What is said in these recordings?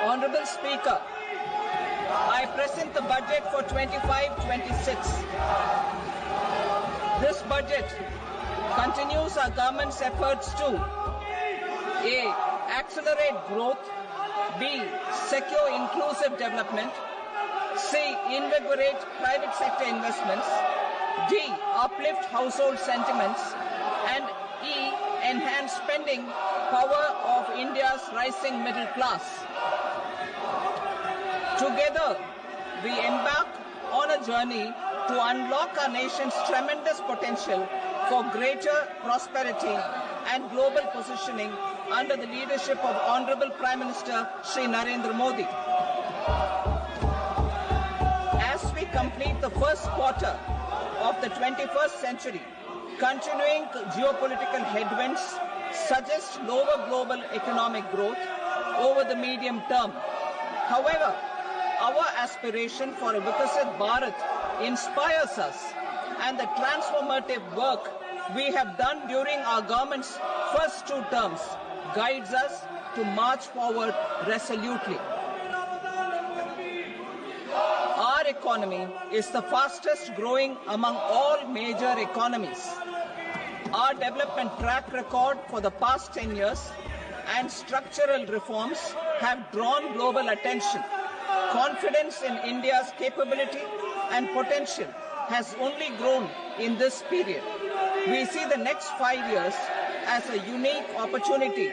Honourable Speaker, I present the budget for 25-26. This budget continues our government's efforts to A. Accelerate growth, B. Secure inclusive development, C. Invigorate private sector investments, D. Uplift household sentiments, and E. Enhance spending power of India's rising middle class. Together, we embark on a journey to unlock our nation's tremendous potential for greater prosperity and global positioning under the leadership of Honourable Prime Minister Shri Narendra Modi. As we complete the first quarter of the 21st century, continuing geopolitical headwinds suggest lower global economic growth over the medium term. However, our aspiration for a Vikasit Bharat inspires us, and the transformative work we have done during our government's first 2 terms guides us to march forward resolutely. Our economy is the fastest growing among all major economies. Our development track record for the past 10 years and structural reforms have drawn global attention. Confidence in India's capability and potential has only grown in this period. We see the next 5 years as a unique opportunity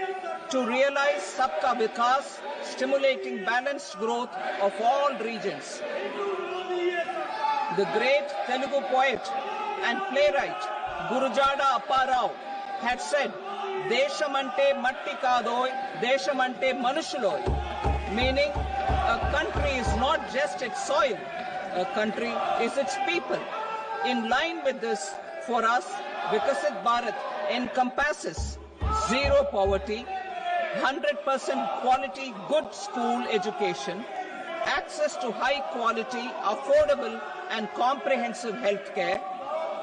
to realize Sabka Vikas, stimulating balanced growth of all regions. The great Telugu poet and playwright Gurujada Apparao had said, "Deshamante matti kadoy, deshamante manushuloy," meaning a country is not just its soil, a country is its people. In line with this, for us, Vikasit Bharat encompasses zero poverty, 100% quality good school education, access to high quality, affordable and comprehensive health care,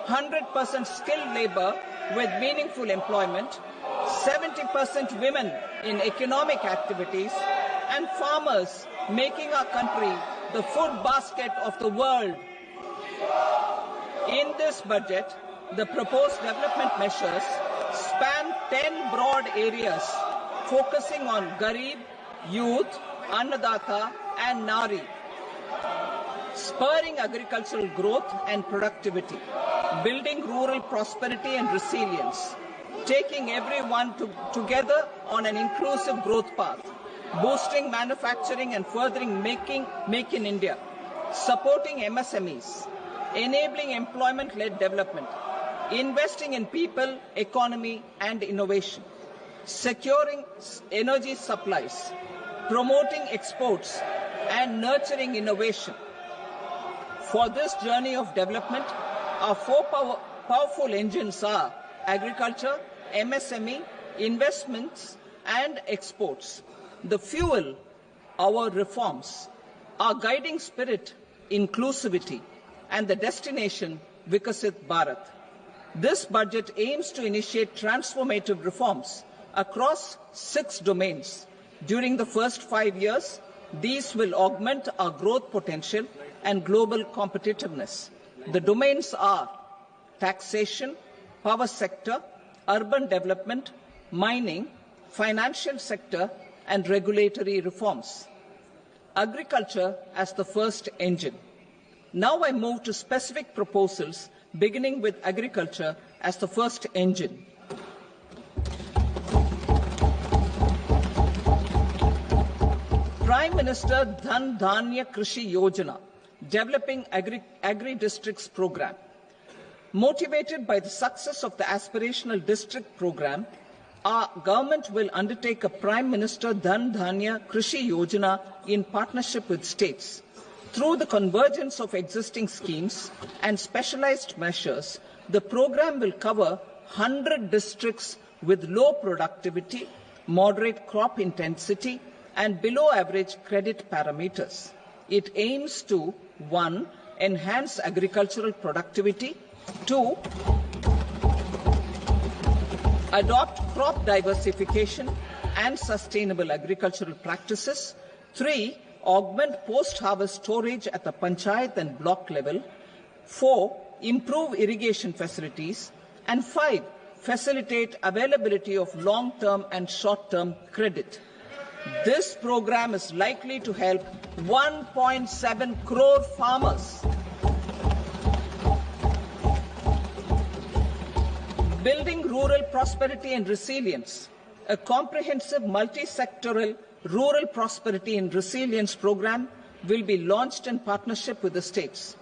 100% skilled labor with meaningful employment, 70% women in economic activities, and farmers making our country the food basket of the world. In this budget, the proposed development measures span 10 broad areas, focusing on Garib, Youth, Annadata, and Nari, spurring agricultural growth and productivity, building rural prosperity and resilience, taking everyone together on an inclusive growth path, boosting manufacturing and furthering Make in India, supporting MSMEs, enabling employment-led development, investing in people, economy, and innovation, securing energy supplies, promoting exports, and nurturing innovation. For this journey of development, our 4 powerful engines are agriculture, MSME, investments, and exports. The fuel, our reforms, our guiding spirit, inclusivity, and the destination, Vikasit Bharat. This budget aims to initiate transformative reforms across 6 domains. During the first 5 years, these will augment our growth potential and global competitiveness. The domains are taxation, power sector, urban development, mining, financial sector, and regulatory reforms. Agriculture as the first engine. Now I move to specific proposals, beginning with agriculture as the first engine. Prime Minister Dhan Dhanya Krishi Yojana, Developing Agri-Districts Program. Motivated by the success of the Aspirational District Program, our government will undertake a Prime Minister Dhan Dhanya Krishi Yojana in partnership with states. Through the convergence of existing schemes and specialized measures, the program will cover 100 districts with low productivity, moderate crop intensity, and below average credit parameters. It aims to 1. Enhance agricultural productivity, 2. Adopt crop diversification and sustainable agricultural practices, 3. Augment post-harvest storage at the panchayat and block level. 4. Improve irrigation facilities. And 5. Facilitate availability of long-term and short-term credit. This program is likely to help 1.7 crore farmers. Building rural prosperity and resilience. A comprehensive multi-sectoral rural prosperity and resilience program will be launched in partnership with the states.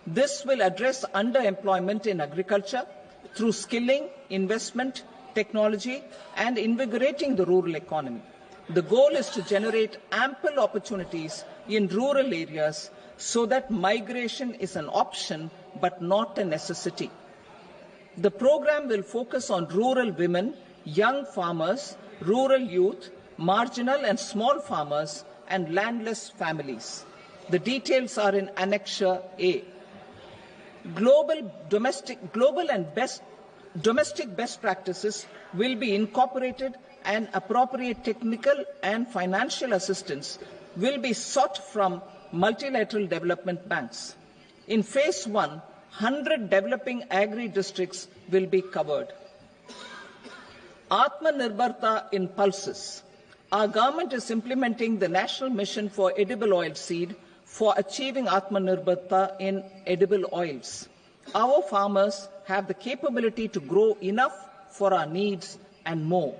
This will address underemployment in agriculture through skilling, investment, technology, and invigorating the rural economy. The goal is to generate ample opportunities in rural areas so that migration is an option but not a necessity. The program will focus on rural women, young farmers, rural youth, marginal and small farmers, and landless families. The details are in Annexure A. Domestic best practices will be incorporated, and appropriate technical and financial assistance will be sought from multilateral development banks. In Phase 1, 100 developing agri-districts will be covered. Atmanirbharta in pulses. Our government is implementing the National Mission for Edible Oilseed for achieving Atmanirbharta in edible oils. Our farmers have the capability to grow enough for our needs and more.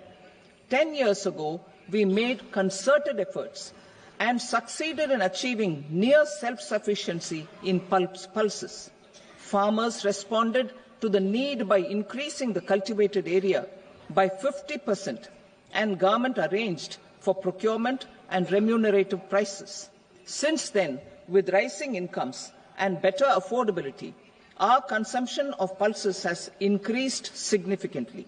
10 years ago, we made concerted efforts and succeeded in achieving near self-sufficiency in pulses. Farmers responded to the need by increasing the cultivated area by 50%, and government arranged for procurement and remunerative prices. Since then, with rising incomes and better affordability, our consumption of pulses has increased significantly.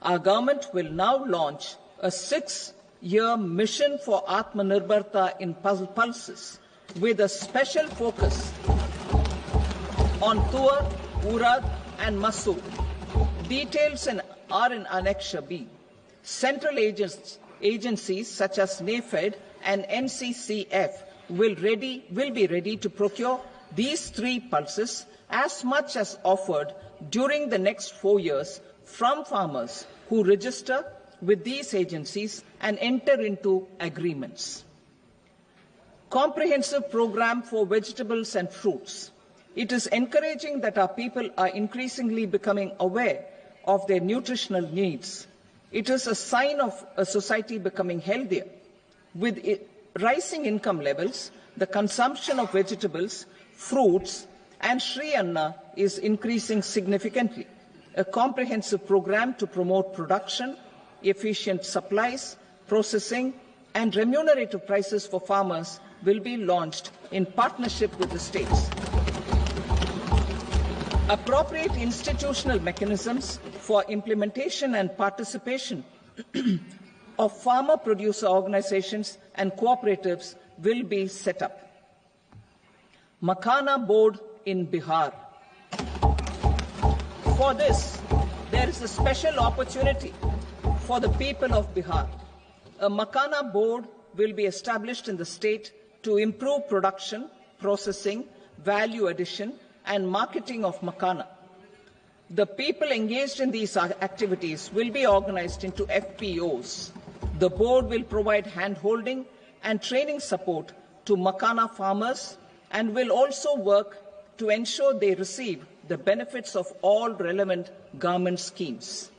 Our government will now launch a 6-year mission for Atmanirbharta in pulses with a special focus on Tuar, Urad and Masoor. Details are in Annexure B. Central agencies such as NAFED and NCCF will be ready to procure these 3 pulses as much as offered during the next 4 years from farmers who register with these agencies and enter into agreements. Comprehensive program for vegetables and fruits. It is encouraging that our people are increasingly becoming aware of their nutritional needs. It is a sign of a society becoming healthier. With rising income levels, the consumption of vegetables, fruits, and Shri Anna is increasing significantly. A comprehensive program to promote production, efficient supplies, processing, and remunerative prices for farmers will be launched in partnership with the states. Appropriate institutional mechanisms for implementation and participation of farmer producer organizations and cooperatives will be set up. Makhana board in Bihar. For this, there is a special opportunity for the people of Bihar. A Makhana board will be established in the state to improve production, processing, value addition, and marketing of Makhana. The people engaged in these activities will be organized into FPOs. The board will provide hand-holding and training support to Makhana farmers and will also work to ensure they receive the benefits of all relevant government schemes.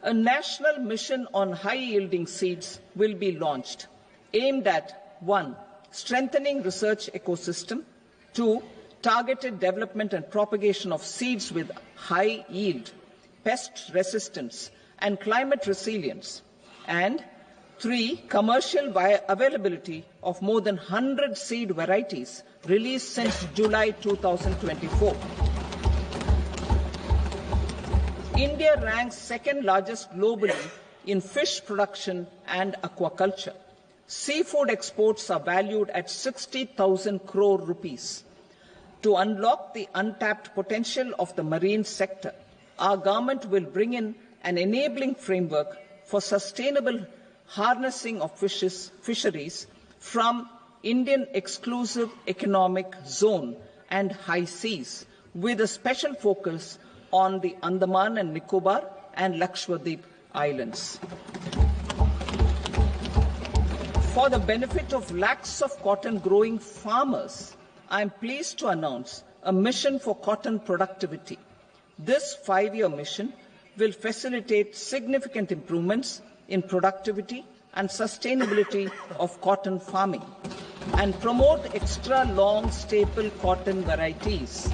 A national mission on high-yielding seeds will be launched, aimed at 1. Strengthening research ecosystem, 2. Targeted development and propagation of seeds with high yield, pest resistance, and climate resilience, and 3. Commercial availability of more than 100 seed varieties released since July 2024. India ranks second largest globally in fish production and aquaculture. Seafood exports are valued at 60,000 crore rupees. To unlock the untapped potential of the marine sector, our government will bring in an enabling framework for sustainable harnessing of fisheries from Indian exclusive economic zone and high seas, with a special focus on the Andaman and Nicobar and Lakshadweep Islands. For the benefit of lakhs of cotton growing farmers, I am pleased to announce a mission for cotton productivity. This 5-year mission will facilitate significant improvements in productivity and sustainability of cotton farming and promote extra long staple cotton varieties.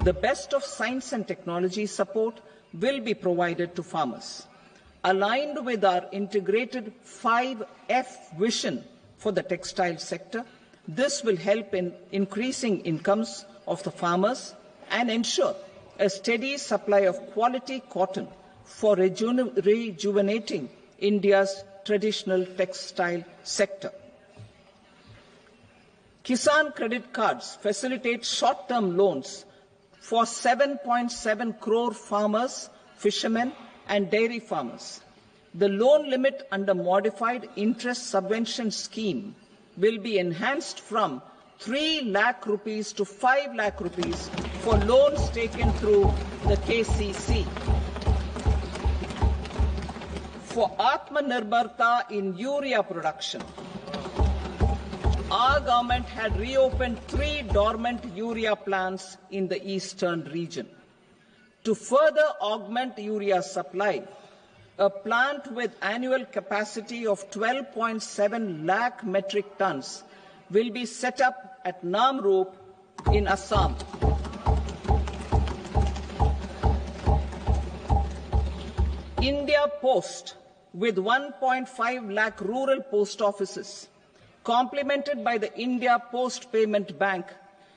The best of science and technology support will be provided to farmers. Aligned with our integrated 5F vision for the textile sector, this will help in increasing incomes of the farmers and ensure a steady supply of quality cotton for rejuvenating India's traditional textile sector. Kisan credit cards facilitate short-term loans for 7.7 crore farmers, fishermen, and dairy farmers. The loan limit under modified interest subvention scheme will be enhanced from 3 lakh rupees to 5 lakh rupees for loans taken through the KCC. For Atmanirbharta in urea production, our government had reopened 3 dormant urea plants in the eastern region. To further augment urea supply, a plant with annual capacity of 12.7 lakh metric tons will be set up at Namrup in Assam. India Post, with 1.5 lakh rural post offices, complemented by the India Post Payment Bank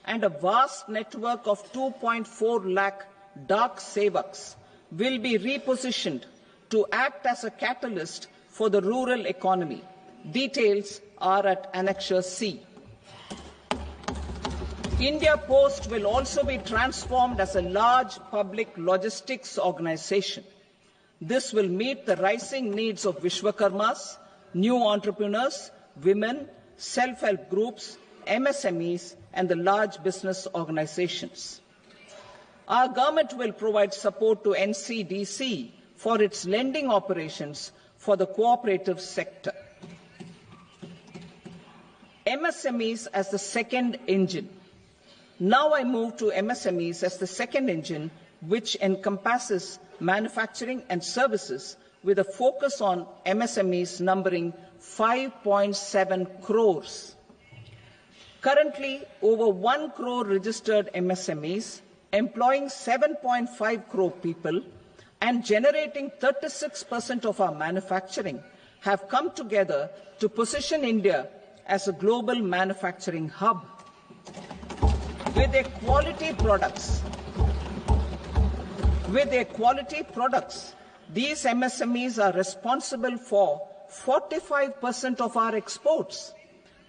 and a vast network of 2.4 lakh Dak Sevaks, will be repositioned to act as a catalyst for the rural economy. Details are at Annexure C. India Post will also be transformed as a large public logistics organization. This will meet the rising needs of Vishwakarmas, new entrepreneurs, women, self-help groups, MSMEs, and the large business organizations. Our government will provide support to NCDC for its lending operations for the cooperative sector. MSMEs as the second engine. Now I move to MSMEs as the second engine, which encompasses manufacturing and services with a focus on MSMEs numbering 5.7 crores. Currently, over 1 crore registered MSMEs, employing 7.5 crore people and generating 36% of our manufacturing, have come together to position India as a global manufacturing hub. With their quality products, these MSMEs are responsible for 45% of our exports.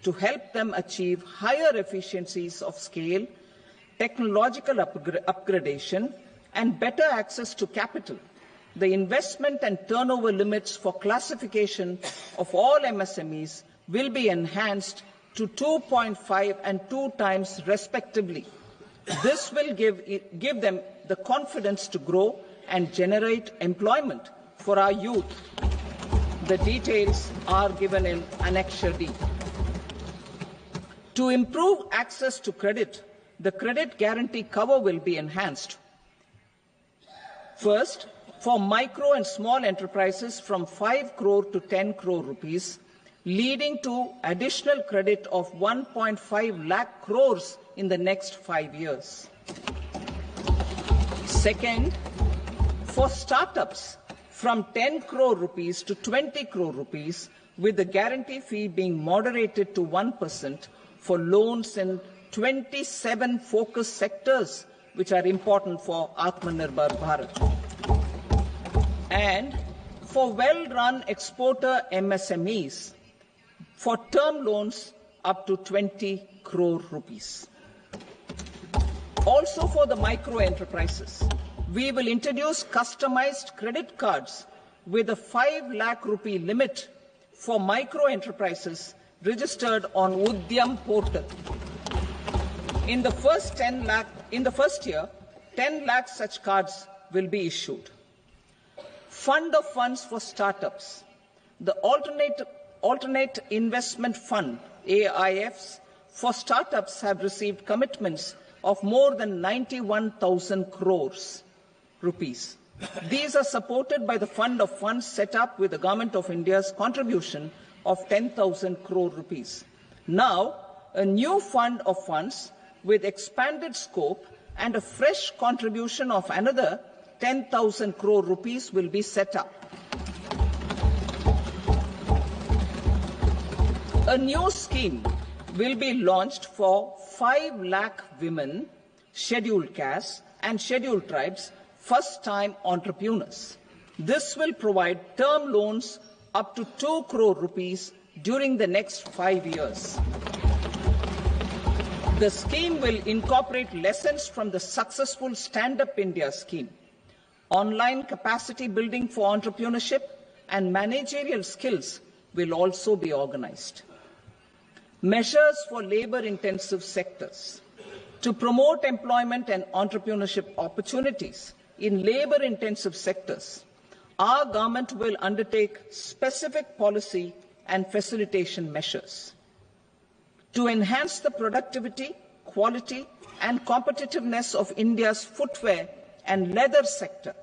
To help them achieve higher efficiencies of scale, technological upgradation, and better access to capital, the investment and turnover limits for classification of all MSMEs will be enhanced to 2.5 and 2 times respectively. This will give them the confidence to grow and generate employment for our youth. The details are given in Annexure D. To improve access to credit, the credit guarantee cover will be enhanced. First, for micro and small enterprises from 5 crore to 10 crore rupees, leading to additional credit of 1.5 lakh crores in the next 5 years. Second, for startups from 10 crore rupees to 20 crore rupees, with the guarantee fee being moderated to 1% for loans in 27 focus sectors which are important for Atmanirbhar Bharat. And for well-run exporter MSMEs, for term loans up to 20 crore rupees. Also for the micro enterprises, we will introduce customized credit cards with a 5 lakh rupee limit for micro enterprises registered on Udyam portal. In the first year, 10 lakh such cards will be issued. Fund of funds for startups. The alternate investment fund, AIFs, for startups have received commitments of more than 91,000 crores rupees. These are supported by the fund of funds set up with the Government of India's contribution of 10,000 crore rupees. Now, a new fund of funds with expanded scope and a fresh contribution of another 10,000 crore rupees will be set up. A new scheme will be launched for 5 lakh women, scheduled castes and scheduled tribes, first-time entrepreneurs. This will provide term loans up to 2 crore rupees during the next 5 years. The scheme will incorporate lessons from the successful Stand Up India scheme. Online capacity building for entrepreneurship and managerial skills will also be organized. Measures for labor-intensive sectors. To promote employment and entrepreneurship opportunities in labor-intensive sectors, our government will undertake specific policy and facilitation measures. To enhance the productivity, quality and competitiveness of India's footwear and leather sector,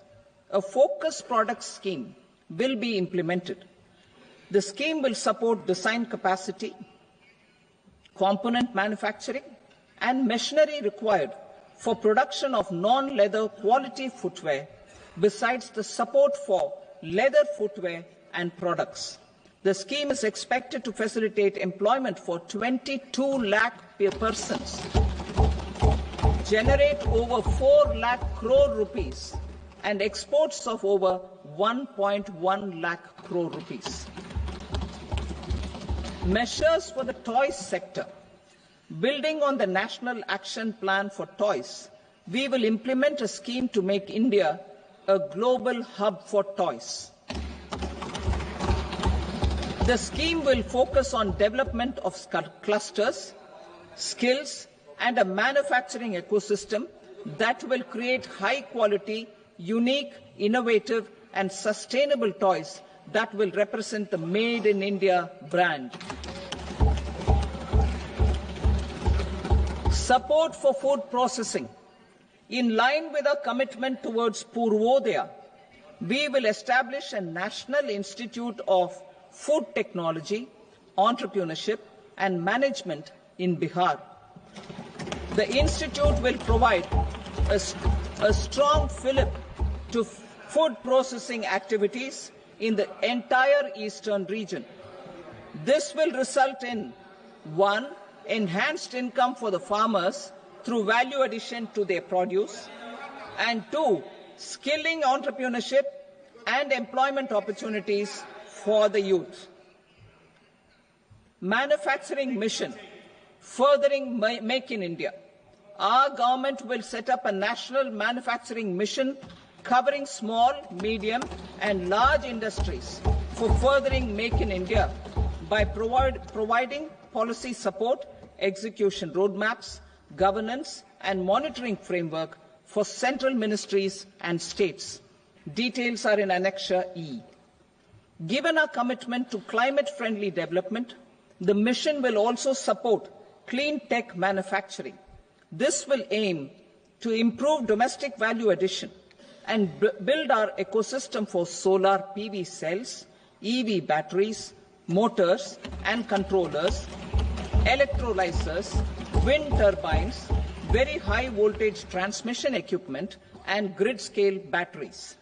a focused product scheme will be implemented. The scheme will support design capacity, component manufacturing and machinery required for production of non-leather quality footwear, besides the support for leather footwear and products. The scheme is expected to facilitate employment for 22 lakh persons, generate over 4 lakh crore rupees, and exports of over 1.1 lakh crore rupees. Measures for the toys sector. Building on the National Action Plan for Toys, we will implement a scheme to make India a global hub for toys. The scheme will focus on development of clusters, skills, and a manufacturing ecosystem that will create high-quality, unique, innovative, and sustainable toys that will represent the Made in India brand. Support for food processing. In line with our commitment towards Purvodaya, we will establish a National Institute of Food Technology, Entrepreneurship and Management in Bihar. The institute will provide a strong fillip to food processing activities in the entire eastern region. This will result in 1. Enhanced income for the farmers through value addition to their produce, and 2. Skilling entrepreneurship and employment opportunities for the youth. Manufacturing mission, furthering Make in India. Our government will set up a national manufacturing mission covering small, medium and large industries for furthering Make in India by providing policy support, execution roadmaps, governance and monitoring framework for central ministries and states. Details are in Annexure E. Given our commitment to climate-friendly development, the mission will also support clean tech manufacturing. This will aim to improve domestic value addition and build our ecosystem for solar PV cells, EV batteries, motors and controllers, electrolyzers, wind turbines, very high voltage transmission equipment and grid-scale batteries.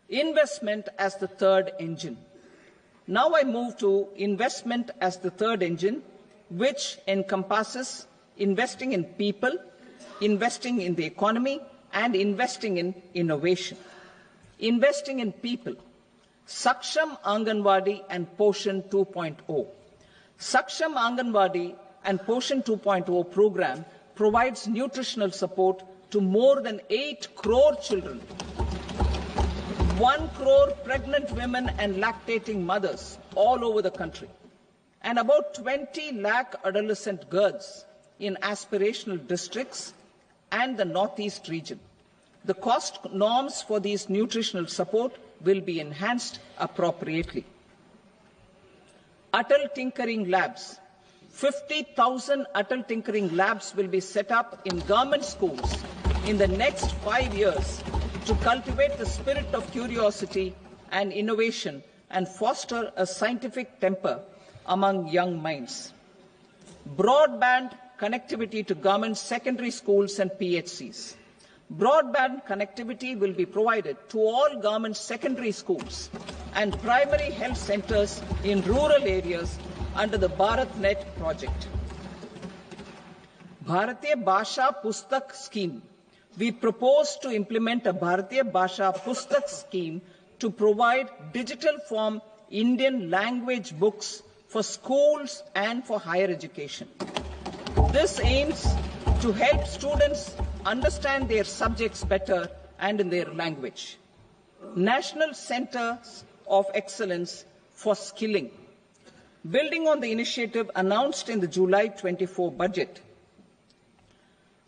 Investment as the third engine. Now I move to investment as the third engine, which encompasses investing in people, investing in the economy, and investing in innovation. Investing in people. Saksham Anganwadi and Poshan 2.0. Saksham Anganwadi and Poshan 2.0 program provides nutritional support to more than 8 crore children. 1 crore pregnant women and lactating mothers all over the country, and about 20 lakh adolescent girls in aspirational districts and the Northeast region. The cost norms for these nutritional support will be enhanced appropriately. Atal Tinkering Labs. 50,000 Atal Tinkering Labs will be set up in government schools in the next 5 years to cultivate the spirit of curiosity and innovation and foster a scientific temper among young minds. Broadband connectivity to government secondary schools and PHCs. Broadband connectivity will be provided to all government secondary schools and primary health centers in rural areas under the BharatNet project. Bharatiya Bhasha Pustak Scheme. We propose to implement a Bharatiya Bhasha Pustak scheme to provide digital form Indian language books for schools and for higher education. This aims to help students understand their subjects better and in their language. National Centers of Excellence for Skilling. Building on the initiative announced in the July 24 budget,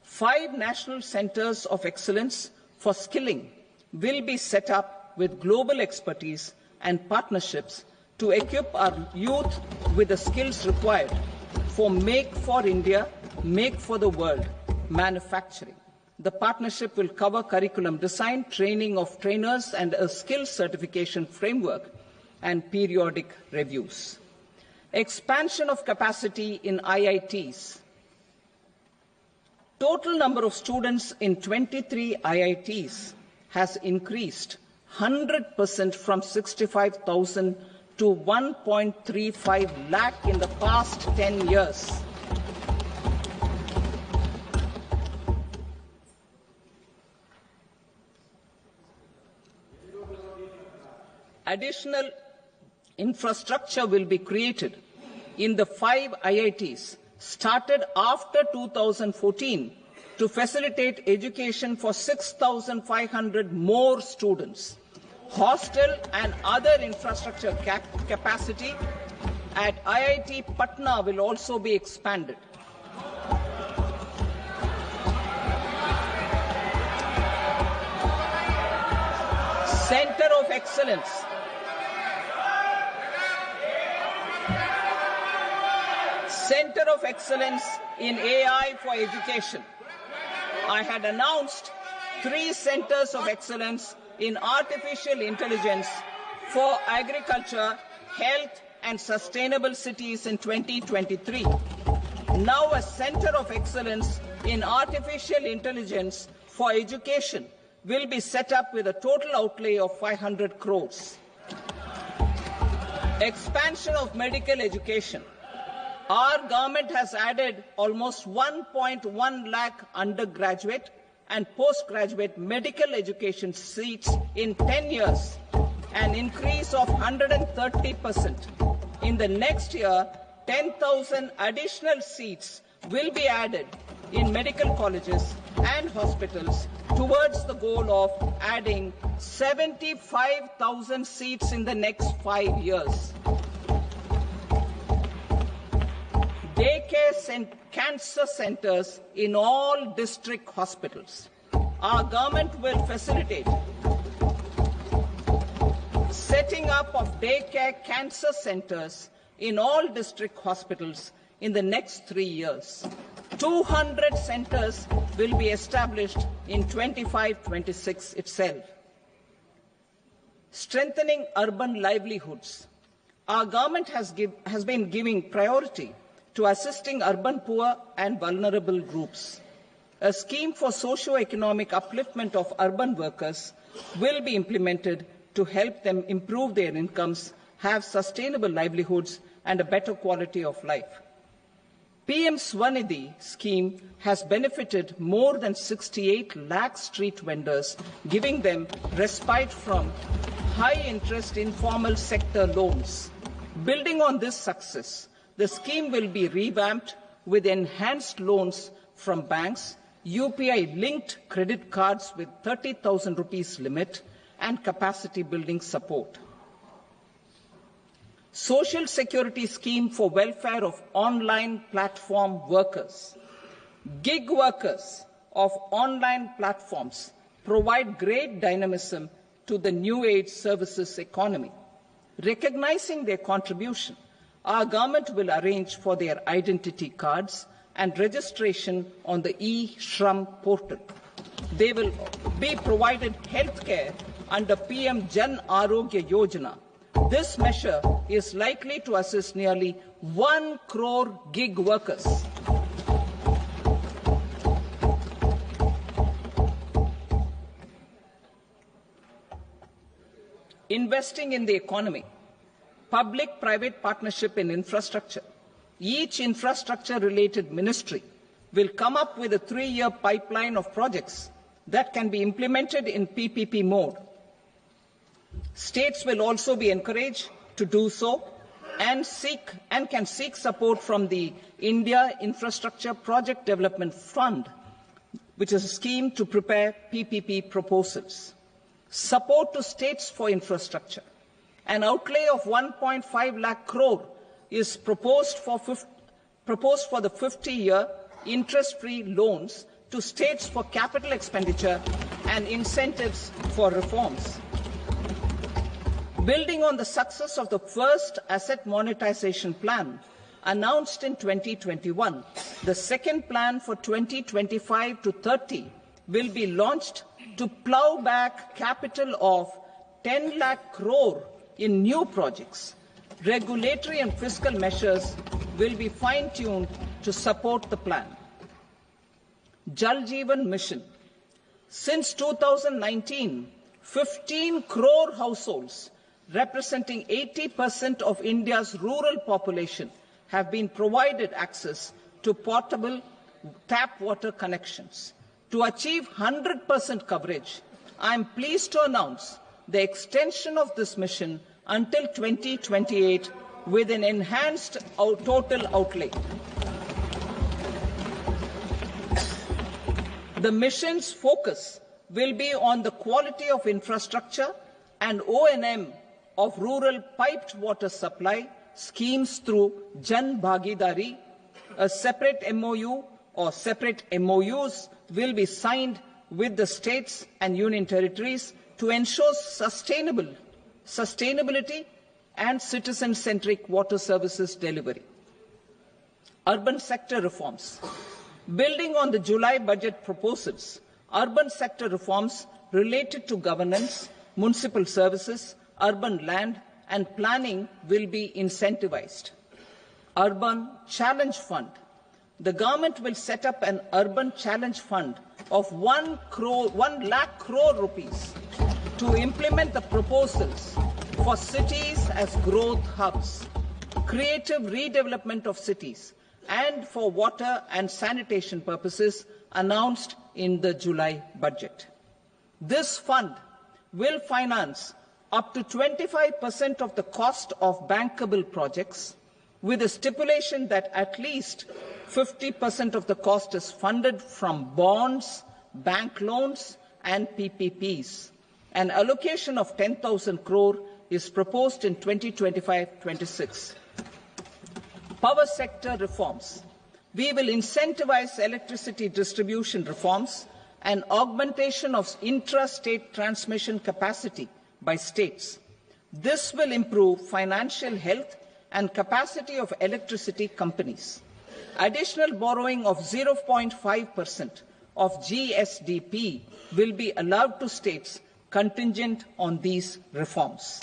5 national centers of excellence for skilling will be set up with global expertise and partnerships to equip our youth with the skills required for Make for India, Make for the World manufacturing. The partnership will cover curriculum design, training of trainers, and a skills certification framework and periodic reviews. Expansion of capacity in IITs. Total number of students in 23 IITs has increased 100% from 65,000 to 1.35 lakh in the past 10 years. Additional infrastructure will be created in the 5 IITs started after 2014 to facilitate education for 6,500 more students. Hostel and other infrastructure capacity at IIT Patna will also be expanded. Center of Excellence. Center of Excellence in AI for Education. I had announced 3 centers of excellence in artificial intelligence for agriculture, health, and sustainable cities in 2023. Now a center of excellence in artificial intelligence for education will be set up with a total outlay of 500 crores. Expansion of medical education. Our government has added almost 1.1 lakh undergraduate and postgraduate medical education seats in 10 years, an increase of 130%. In the next year, 10,000 additional seats will be added in medical colleges and hospitals towards the goal of adding 75,000 seats in the next 5 years. Daycare cancer centers in all district hospitals. Our government will facilitate setting up of daycare cancer centers in all district hospitals in the next 3 years. 200 centers will be established in 25-26 itself. Strengthening urban livelihoods. Our government has been giving priority to assisting urban poor and vulnerable groups. A scheme for socio-economic upliftment of urban workers will be implemented to help them improve their incomes, have sustainable livelihoods, and a better quality of life. PM Swanidhi scheme has benefited more than 68 lakh street vendors, giving them respite from high-interest informal sector loans. Building on this success, the scheme will be revamped with enhanced loans from banks, UPI-linked credit cards with 30,000 rupees limit, and capacity building support. Social Security scheme for welfare of online platform workers. Gig workers of online platforms provide great dynamism to the new age services economy. Recognizing their contribution, our government will arrange for their identity cards and registration on the e-Shram portal. They will be provided health care under PM Jan Arogya Yojana. This measure is likely to assist nearly 1 crore gig workers. Investing in the economy, public-private partnership in infrastructure. Each infrastructure-related ministry will come up with a 3-year pipeline of projects that can be implemented in PPP mode. States will also be encouraged to do so and can seek support from the India Infrastructure Project Development Fund, which is a scheme to prepare PPP proposals. Support to states for infrastructure. An outlay of 1.5 lakh crore is proposed for the 50-year interest-free loans to states for capital expenditure and incentives for reforms. Building on the success of the first asset monetization plan announced in 2021, the second plan for 2025 to 30 will be launched to plough back capital of 10 lakh crore in new projects. Regulatory and fiscal measures will be fine-tuned to support the plan. Jal Jeevan Mission. Since 2019, 15 crore households, representing 80% of India's rural population, have been provided access to portable tap water connections. To achieve 100% coverage, I am pleased to announce the extension of this mission until 2028 with an enhanced total outlay. The mission's focus will be on the quality of infrastructure and O&M of rural piped water supply schemes through Jan Bhagidari. A separate MOU or separate MOUs will be signed with the states and union territories to ensure sustainability and citizen-centric water services delivery. Urban sector reforms. Building on the July budget proposals, urban sector reforms related to governance, municipal services, urban land and planning will be incentivized. Urban Challenge Fund. The government will set up an urban challenge fund of 1 lakh crore rupees to implement the proposals for cities as growth hubs, creative redevelopment of cities, and for water and sanitation purposes announced in the July budget. This fund will finance up to 25% of the cost of bankable projects, with a stipulation that at least 50% of the cost is funded from bonds, bank loans and PPPs. An allocation of 10,000 crore is proposed in 2025-26. Power sector reforms. We will incentivize electricity distribution reforms and augmentation of intra-state transmission capacity by states. This will improve financial health and capacity of electricity companies. Additional borrowing of 0.5% of GSDP will be allowed to states contingent on these reforms.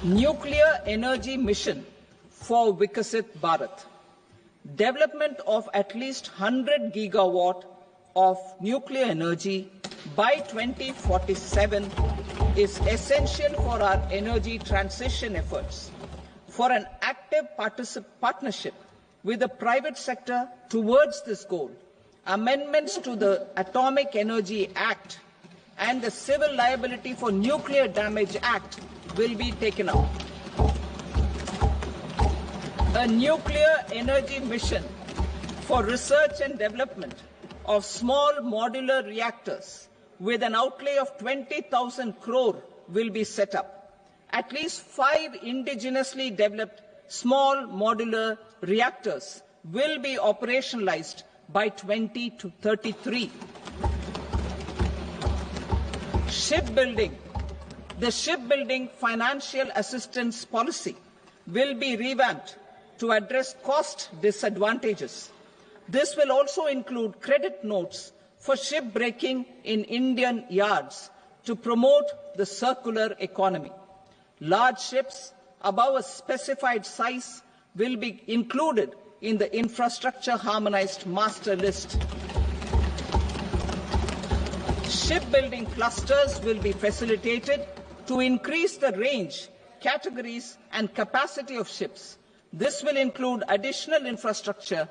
Nuclear energy mission for Vikasit Bharat. Development of at least 100 gigawatt of nuclear energy by 2047 is essential for our energy transition efforts. For an active partnership with the private sector towards this goal, amendments to the Atomic Energy Act and the Civil Liability for Nuclear Damage Act will be taken up. A nuclear energy mission for research and development of small modular reactors with an outlay of 20,000 crore will be set up. At least 5 indigenously developed small modular reactors will be operationalized by 2033. Shipbuilding. The shipbuilding financial assistance policy will be revamped to address cost disadvantages. This will also include credit notes for shipbreaking in Indian yards to promote the circular economy. Large ships above a specified size will be included in the infrastructure harmonized master list. Shipbuilding clusters will be facilitated to increase the range, categories and capacity of ships. This will include additional infrastructure,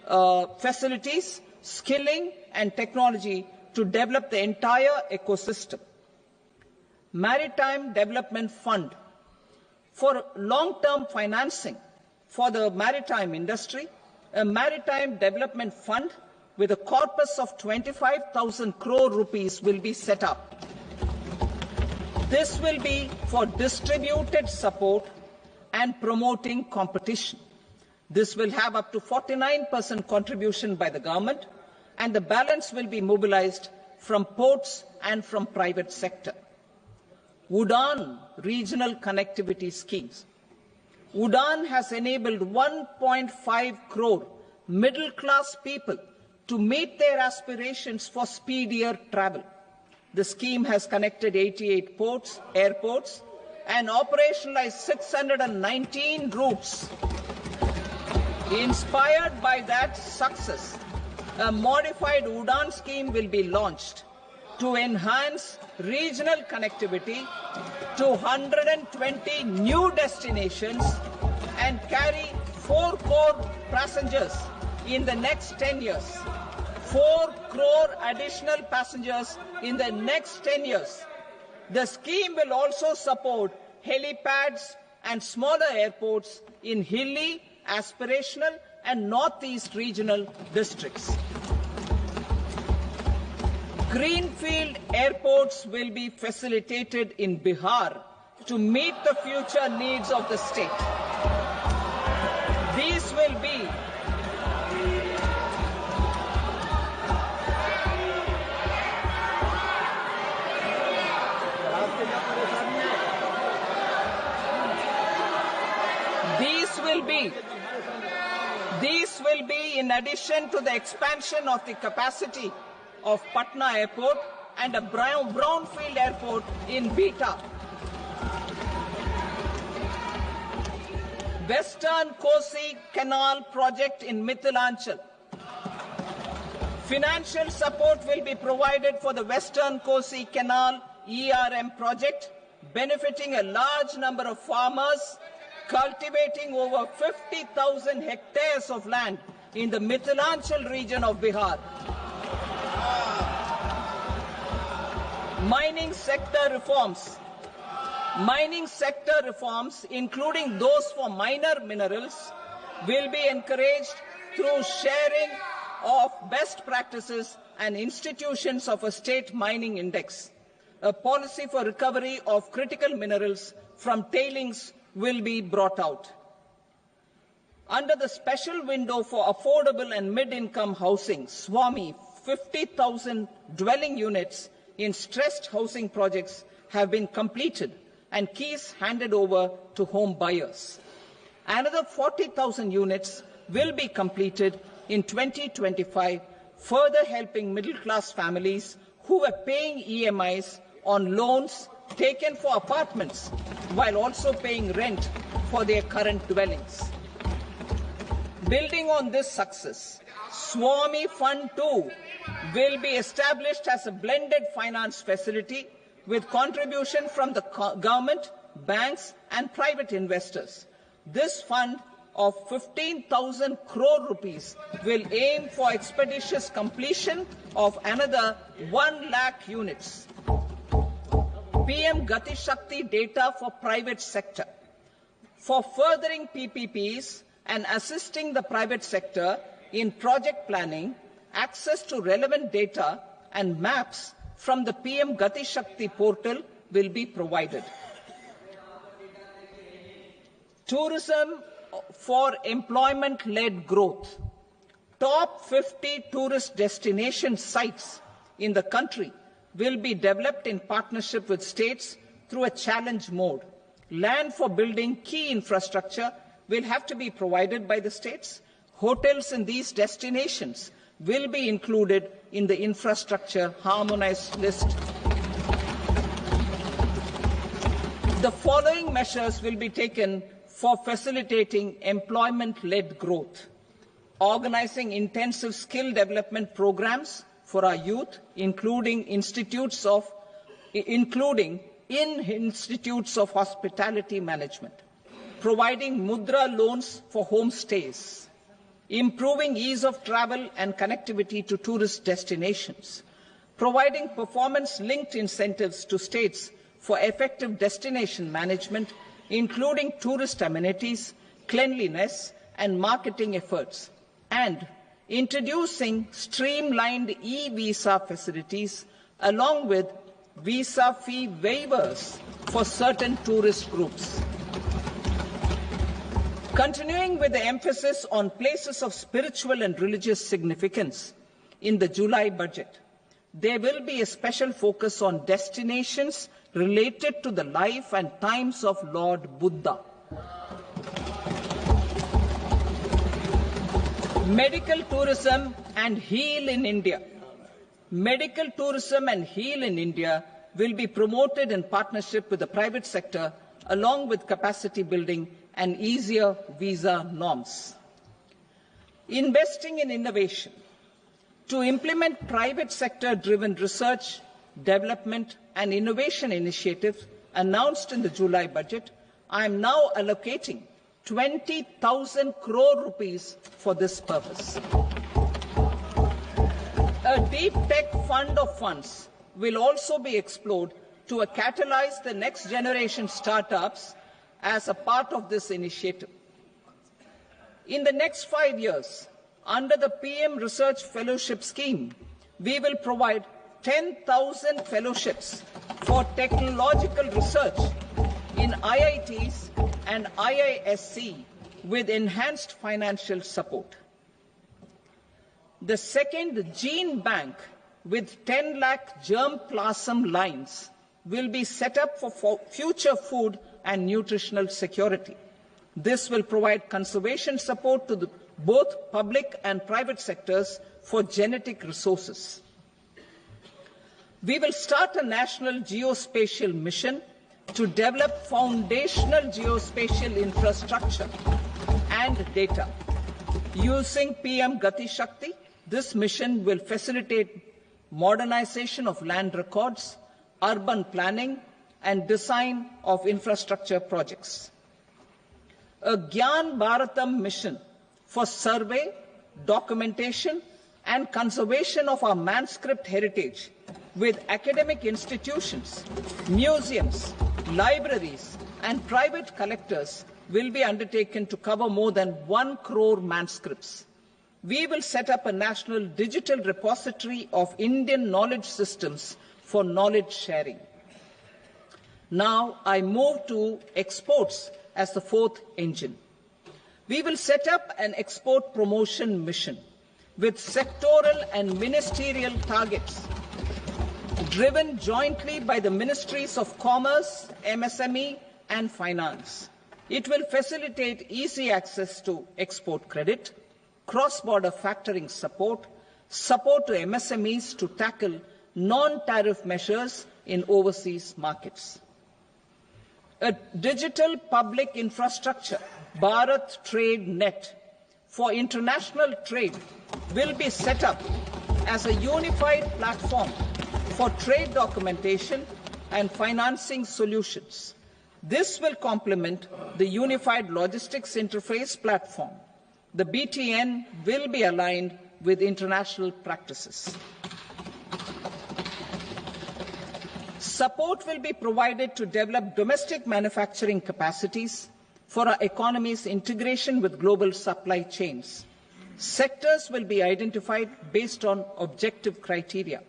facilities, skilling and technology to develop the entire ecosystem. Maritime Development Fund. For long-term financing for the maritime industry, a Maritime Development Fund with a corpus of 25,000 crore rupees will be set up. This will be for distributed support and promoting competition. This will have up to 49% contribution by the government, and the balance will be mobilized from ports and from private sector. UDAN regional connectivity schemes. UDAN has enabled 1.5 crore middle-class people to meet their aspirations for speedier travel. The scheme has connected 88 airports, and operationalized 619 routes. Inspired by that success, a modified UDAN scheme will be launched to enhance regional connectivity to 120 new destinations and carry 4 crore passengers in the next 10 years. 4 crore additional passengers in the next 10 years. The scheme will also support helipads and smaller airports in hilly, aspirational and northeast regional districts. Greenfield airports will be facilitated in Bihar to meet the future needs of the state. These will be These will be in addition to the expansion of the capacity of Patna Airport and a brownfield airport in Beta. Western Kosi Canal project in Mithilanchal. Financial support will be provided for the Western Kosi Canal ERM project, benefiting a large number of farmers cultivating over 50,000 hectares of land in the Mithilanchal region of Bihar. Mining sector reforms. Mining sector reforms, including those for minor minerals, will be encouraged through sharing of best practices and institutions of a state mining index. A policy for recovery of critical minerals from tailings will be brought out. Under the special window for affordable and mid-income housing, SWAMI, 50,000 dwelling units in stressed housing projects have been completed and keys handed over to home buyers. Another 40,000 units will be completed in 2025, further helping middle-class families who were paying EMIs on loans taken for apartments while also paying rent for their current dwellings. Building on this success, SWAMI Fund 2 will be established as a blended finance facility with contribution from the government, banks and private investors. This fund of 15,000 crore rupees will aim for expeditious completion of another 1 lakh units. PM Gati Shakti data for private sector. For furthering PPPs and assisting the private sector in project planning, access to relevant data and maps from the PM Gati Shakti portal will be provided. Tourism for employment-led growth. Top 50 tourist destination sites in the country will be developed in partnership with states through a challenge mode. Land for building key infrastructure will have to be provided by the states. Hotels in these destinations will be included in the infrastructure harmonized list. The following measures will be taken for facilitating employment-led growth: organizing intensive skill development programs for our youth, including in institutes of hospitality management, providing mudra loans for homestays, improving ease of travel and connectivity to tourist destinations, providing performance-linked incentives to states for effective destination management, including tourist amenities, cleanliness, and marketing efforts, and introducing streamlined e-visa facilities along with visa fee waivers for certain tourist groups. Continuing with the emphasis on places of spiritual and religious significance, in the July budget, there will be a special focus on destinations related to the life and times of Lord Buddha. Medical tourism and heal in India. Medical tourism and heal in India will be promoted in partnership with the private sector, along with capacity building and easier visa norms. Investing in innovation. To implement private sector-driven research, development and innovation initiatives announced in the July budget, I am now allocating 20,000 crore rupees for this purpose. A deep tech fund of funds will also be explored to catalyze the next generation startups as a part of this initiative. In the next 5 years, under the PM Research Fellowship Scheme, we will provide 10,000 fellowships for technological research in IITs and IISc with enhanced financial support. The second gene bank with 10 lakh germplasm lines will be set up for future food and nutritional security. This will provide conservation support to both public and private sectors for genetic resources. We will start a national geospatial mission to develop foundational geospatial infrastructure and data. Using PM Gati Shakti, this mission will facilitate modernization of land records, urban planning, and design of infrastructure projects. A Gyan Bharatam mission for survey, documentation, and conservation of our manuscript heritage with academic institutions, museums, libraries, and private collectors will be undertaken to cover more than 1 crore manuscripts. We will set up a national digital repository of Indian knowledge systems for knowledge sharing. Now I move to exports as the fourth engine. We will set up an export promotion mission with sectoral and ministerial targets driven jointly by the Ministries of Commerce, MSME, and Finance. It will facilitate easy access to export credit, cross-border factoring support, support to MSMEs to tackle non-tariff measures in overseas markets. A digital public infrastructure, Bharat Trade Net, for international trade will be set up as a unified platform for trade documentation and financing solutions. This will complement the Unified Logistics Interface platform. The BTN will be aligned with international practices. Support will be provided to develop domestic manufacturing capacities for our economy's integration with global supply chains. Sectors will be identified based on objective criteria.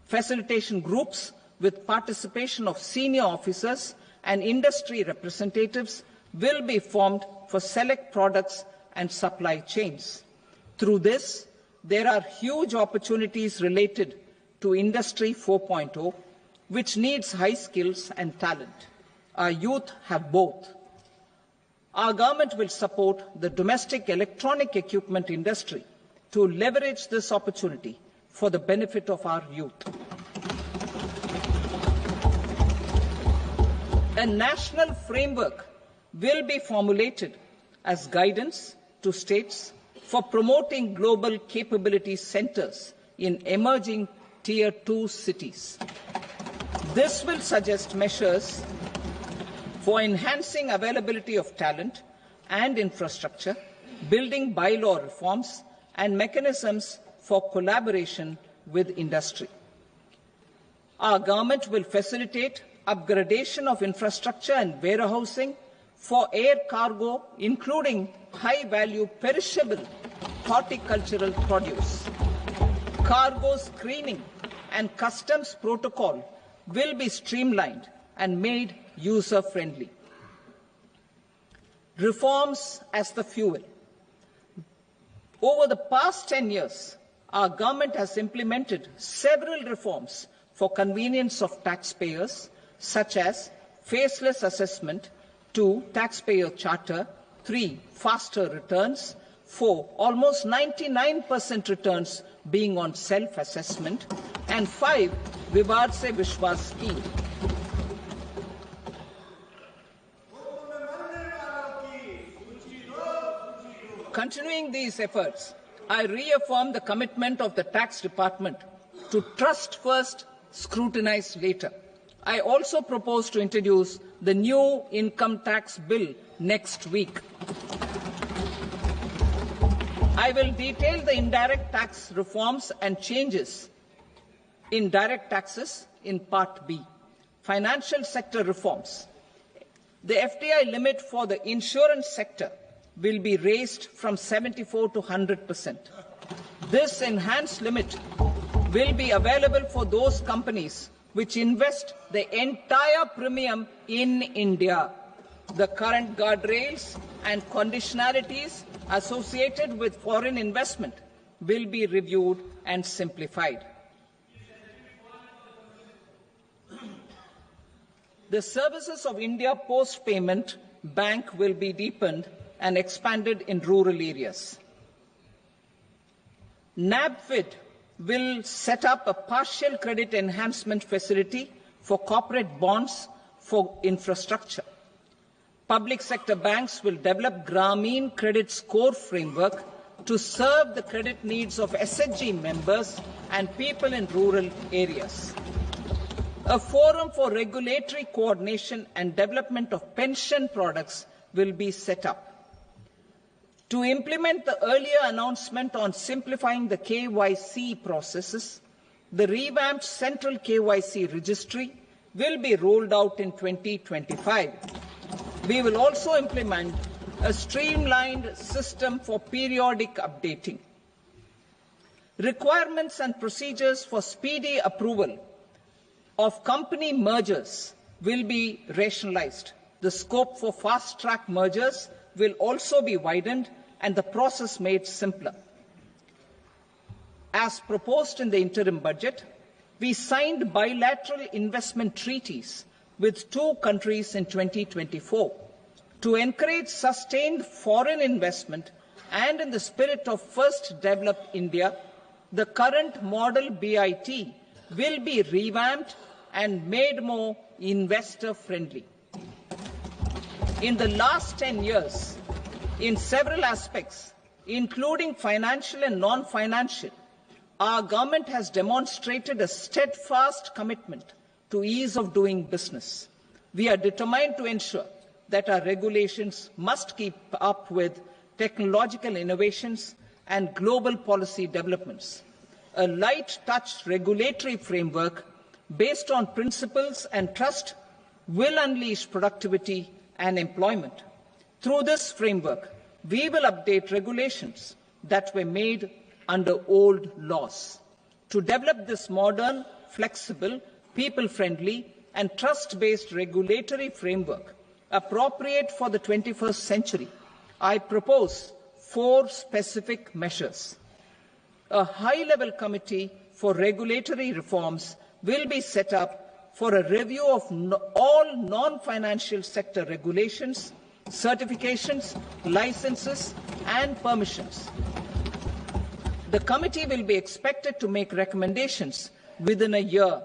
Facilitation groups with participation of senior officers and industry representatives will be formed for select products and supply chains. Through this, there are huge opportunities related to Industry 4.0, which needs high skills and talent. Our youth have both. Our government will support the domestic electronic equipment industry to leverage this opportunity for the benefit of our youth. A national framework will be formulated as guidance to states for promoting global capability centers in emerging Tier 2 cities. This will suggest measures for enhancing availability of talent and infrastructure, building bylaw reforms, and mechanisms for collaboration with industry. Our government will facilitate upgradation of infrastructure and warehousing for air cargo, including high-value perishable horticultural produce. Cargo screening and customs protocol will be streamlined and made user-friendly. Reforms as the fuel. Over the past 10 years, our government has implemented several reforms for convenience of taxpayers, such as faceless assessment, 2, taxpayer charter, 3, faster returns, 4, almost 99% returns being on self-assessment, and 5, Vivad Se Vishwas scheme. Continuing these efforts, I reaffirm the commitment of the Tax Department to trust first, scrutinize later. I also propose to introduce the new income tax bill next week. I will detail the indirect tax reforms and changes in direct taxes in Part B. Financial sector reforms. The FDI limit for the insurance sector will be raised from 74 to 100%. This enhanced limit will be available for those companies which invest the entire premium in India. The current guardrails and conditionalities associated with foreign investment will be reviewed and simplified. The services of India Post Payment Bank will be deepened and expanded in rural areas. NABFID will set up a partial credit enhancement facility for corporate bonds for infrastructure. Public sector banks will develop Grameen Credit Score Framework to serve the credit needs of SHG members and people in rural areas. A forum for regulatory coordination and development of pension products will be set up. To implement the earlier announcement on simplifying the KYC processes, the revamped Central KYC Registry will be rolled out in 2025. We will also implement a streamlined system for periodic updating. Requirements and procedures for speedy approval of company mergers will be rationalized. The scope for fast-track mergers will also be widened and the process made simpler. As proposed in the interim budget, we signed bilateral investment treaties with 2 countries in 2024 to encourage sustained foreign investment, and in the spirit of First Develop India, the current model BIT will be revamped and made more investor-friendly. In the last 10 years, in several aspects, including financial and non-financial, our government has demonstrated a steadfast commitment to ease of doing business. We are determined to ensure that our regulations must keep up with technological innovations and global policy developments. A light-touch regulatory framework based on principles and trust will unleash productivity and employment. Through this framework, we will update regulations that were made under old laws. To develop this modern, flexible, people-friendly and trust-based regulatory framework appropriate for the 21st century, I propose 4 specific measures. A high-level committee for regulatory reforms will be set up for a review of all non-financial sector regulations, certifications, licenses and permissions. The committee will be expected to make recommendations within a year.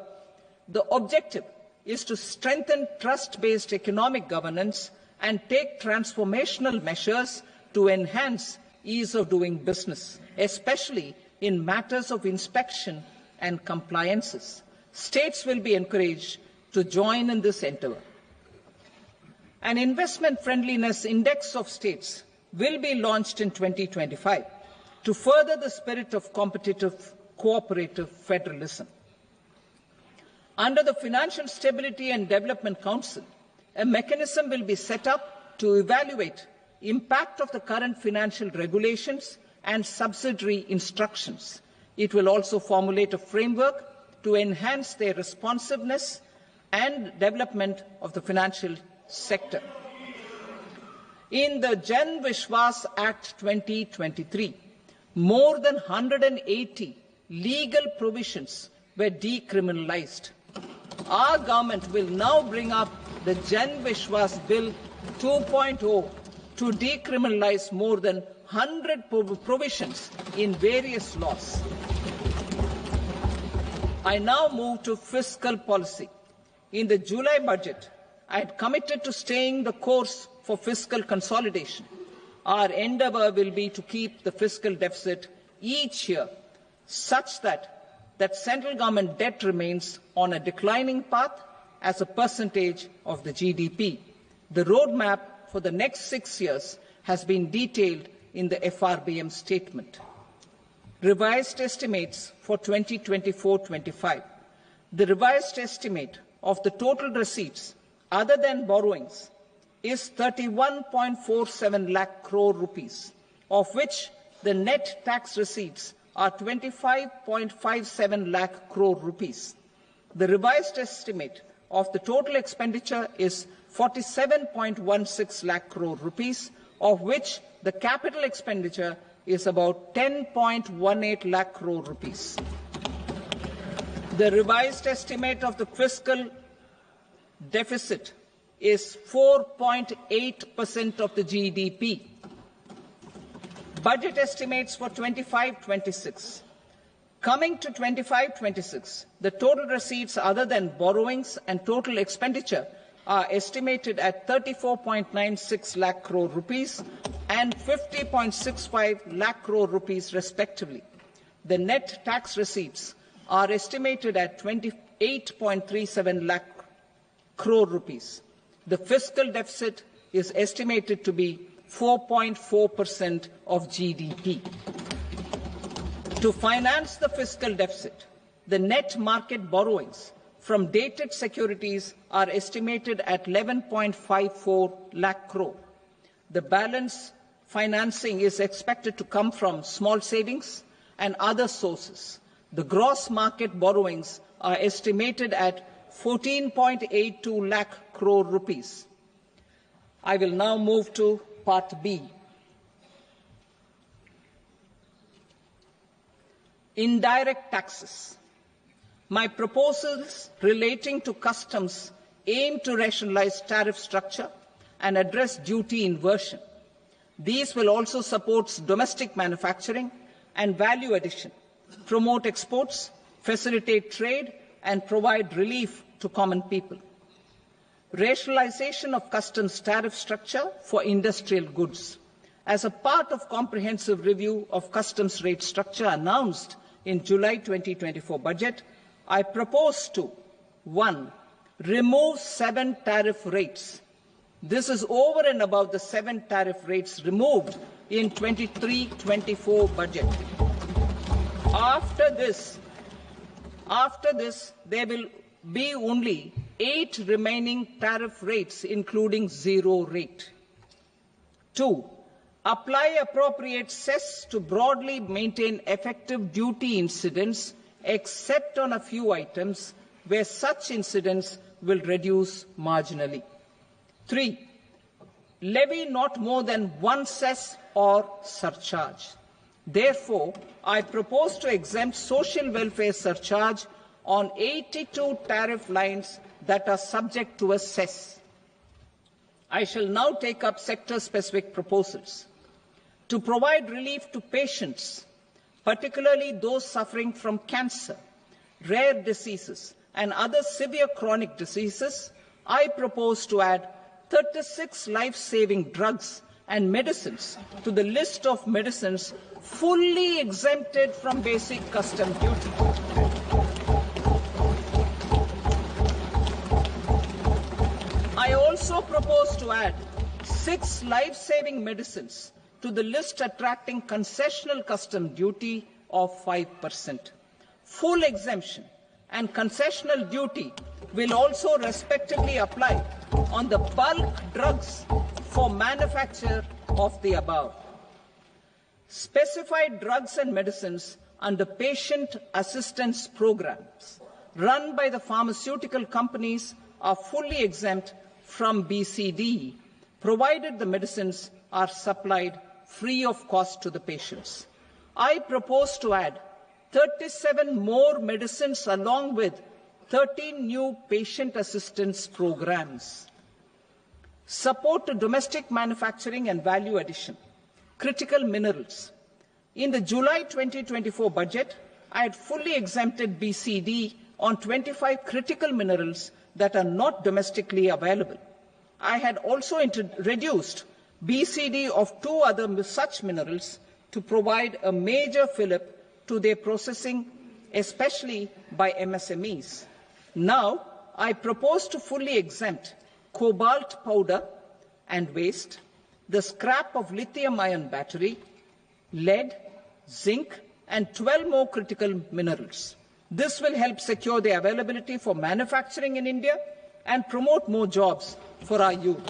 The objective is to strengthen trust-based economic governance and take transformational measures to enhance ease of doing business, especially in matters of inspection and compliances. States will be encouraged to join in this endeavour. An investment friendliness index of states will be launched in 2025 to further the spirit of competitive, cooperative federalism. Under the Financial Stability and Development Council, a mechanism will be set up to evaluate impact of the current financial regulations and subsidiary instructions. It will also formulate a framework to enhance their responsiveness and development of the financial sector. In the Jan Vishwas Act 2023, more than 180 legal provisions were decriminalized. Our government will now bring up the Jan Vishwas Bill 2.0 to decriminalize more than 100 provisions in various laws. I now move to fiscal policy. In the July budget, I had committed to staying the course for fiscal consolidation. Our endeavour will be to keep the fiscal deficit each year such that central government debt remains on a declining path as a percentage of the GDP. The roadmap for the next 6 years has been detailed in the FRBM statement. Revised estimates for 2024-25. The revised estimate of the total receipts other than borrowings is 31.47 lakh crore rupees, of which the net tax receipts are 25.57 lakh crore rupees. The revised estimate of the total expenditure is 47.16 lakh crore rupees, of which the capital expenditure is about 10.18 lakh crore rupees. The revised estimate of the fiscal deficit is 4.8% of the GDP. Budget estimates for 25-26. Coming to 25-26, the total receipts other than borrowings and total expenditure are estimated at 34.96 lakh crore rupees and 50.65 lakh crore rupees respectively. The net tax receipts are estimated at 28.37 lakh crore rupees. The fiscal deficit is estimated to be 4.4% of GDP. To finance the fiscal deficit, the net market borrowings from dated securities are estimated at 11.54 lakh crore. The balance financing is expected to come from small savings and other sources. The gross market borrowings are estimated at 14.82 lakh crore rupees. I will now move to Part B. Indirect taxes. My proposals relating to customs aim to rationalize tariff structure and address duty inversion. These will also support domestic manufacturing and value addition, promote exports, facilitate trade, and provide relief to common people. Rationalization of customs tariff structure for industrial goods. As a part of comprehensive review of customs rate structure announced in July 2024 budget, I propose to 1. Remove 7 tariff rates. This is over and above the 7 tariff rates removed in 23-24 budget. After this, there will be only 8 remaining tariff rates, including 0 rate. 2. Apply appropriate cess to broadly maintain effective duty incidence except on a few items where such incidents will reduce marginally. 3. Levy not more than one cess or surcharge. Therefore, I propose to exempt social welfare surcharge on 82 tariff lines that are subject to a cess. I shall now take up sector-specific proposals. To provide relief to patients, particularly those suffering from cancer, rare diseases, and other severe chronic diseases, I propose to add 36 life-saving drugs and medicines to the list of medicines fully exempted from basic custom duty. I also propose to add 6 life-saving medicines to the list attracting concessional custom duty of 5%. Full exemption and concessional duty will also respectively apply on the bulk drugs for manufacture of the above. Specified drugs and medicines under patient assistance programs run by the pharmaceutical companies are fully exempt from BCD, provided the medicines are supplied free of cost to the patients. I propose to add 37 more medicines along with 13 new patient assistance programs. Support to domestic manufacturing and value addition. Critical minerals. In the July 2024 budget, I had fully exempted BCD on 25 critical minerals that are not domestically available. I had also reduced BCD of 2 other such minerals to provide a major fillip to their processing, especially by MSMEs. Now, I propose to fully exempt cobalt powder and waste, the scrap of lithium-ion battery, lead, zinc, and 12 more critical minerals. This will help secure their availability for manufacturing in India and promote more jobs for our youth.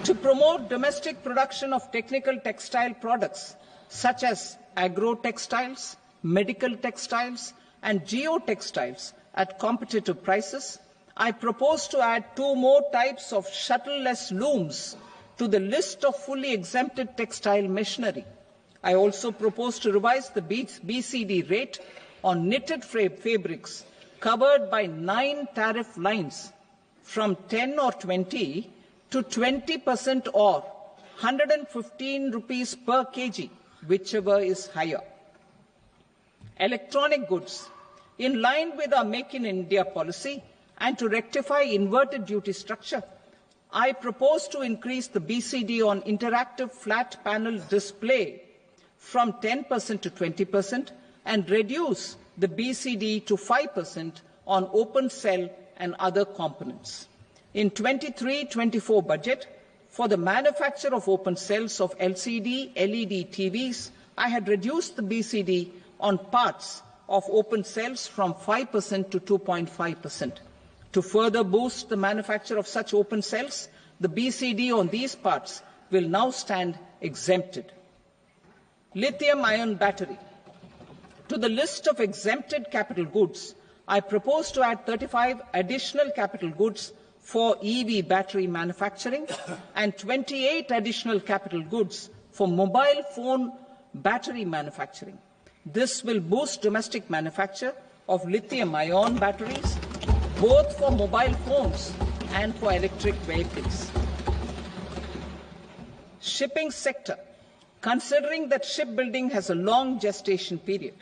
To promote domestic production of technical textile products such as agro-textiles, medical textiles, and geotextiles at competitive prices, I propose to add 2 more types of shuttle-less looms to the list of fully exempted textile machinery. I also propose to revise the BCD rate on knitted fabrics covered by 9 tariff lines from 10 or 20 to 20% or 115 rupees per kg, whichever is higher. Electronic goods. In line with our Make in India policy and to rectify inverted duty structure, I propose to increase the BCD on interactive flat panel display from 10% to 20% and reduce the BCD to 5% on open cell and other components. In 23-24 budget, for the manufacture of open cells of LCD, LED TVs, I had reduced the BCD on parts of open cells from 5% to 2.5%. To further boost the manufacture of such open cells, the BCD on these parts will now stand exempted. Lithium-ion battery. To the list of exempted capital goods, I propose to add 35 additional capital goods for EV battery manufacturing and 28 additional capital goods for mobile phone battery manufacturing. This will boost domestic manufacture of lithium-ion batteries, both for mobile phones and for electric vehicles. Shipping sector. Considering that shipbuilding has a long gestation period,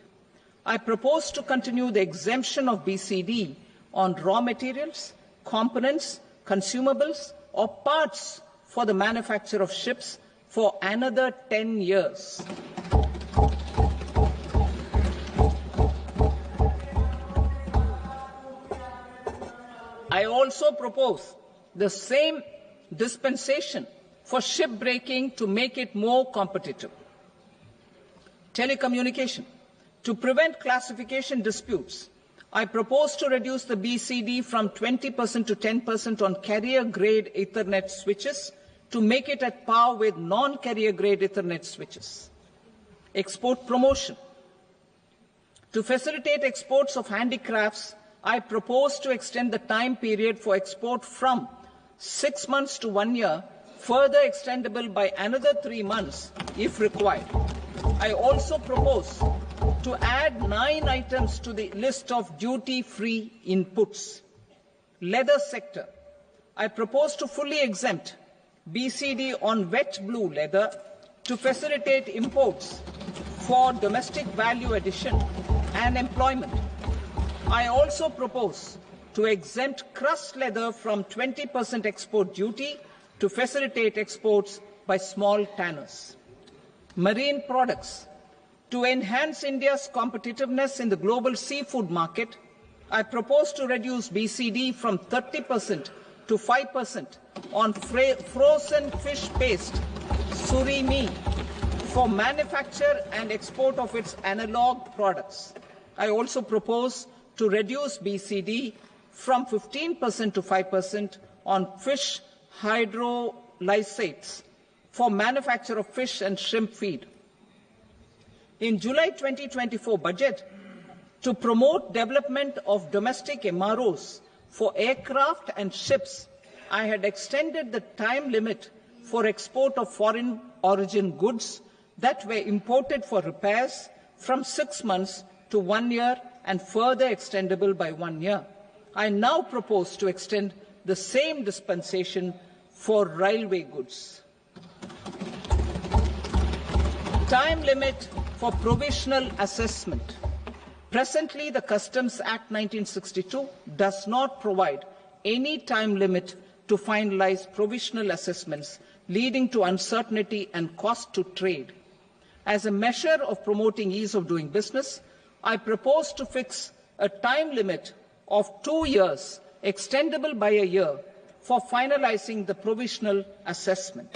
I propose to continue the exemption of BCD on raw materials, components, consumables, or parts for the manufacture of ships for another 10 years. I also propose the same dispensation for shipbreaking to make it more competitive. Telecommunication. To prevent classification disputes, I propose to reduce the BCD from 20% to 10% on carrier-grade Ethernet switches to make it at par with non-carrier-grade Ethernet switches. Export promotion. To facilitate exports of handicrafts, I propose to extend the time period for export from 6 months to 1 year, further extendable by another 3 months if required. I also propose to add 9 items to the list of duty-free inputs. Leather sector. I propose to fully exempt BCD on wet blue leather to facilitate imports for domestic value addition and employment. I also propose to exempt crushed leather from 20% export duty to facilitate exports by small tanners. Marine products. To enhance India's competitiveness in the global seafood market, I propose to reduce BCD from 30% to 5% on frozen fish paste, surimi, for manufacture and export of its analog products. I also propose to reduce BCD from 15% to 5% on fish hydrolysates for manufacture of fish and shrimp feed. In July 2024 budget, to promote development of domestic MROs for aircraft and ships, I had extended the time limit for export of foreign origin goods that were imported for repairs from 6 months to 1 year and further extendable by 1 year. I now propose to extend the same dispensation for railway goods. Time limit for provisional assessment. Presently, the Customs Act 1962 does not provide any time limit to finalize provisional assessments, leading to uncertainty and cost to trade. As a measure of promoting ease of doing business, I propose to fix a time limit of 2 years, extendable by a year, for finalizing the provisional assessment.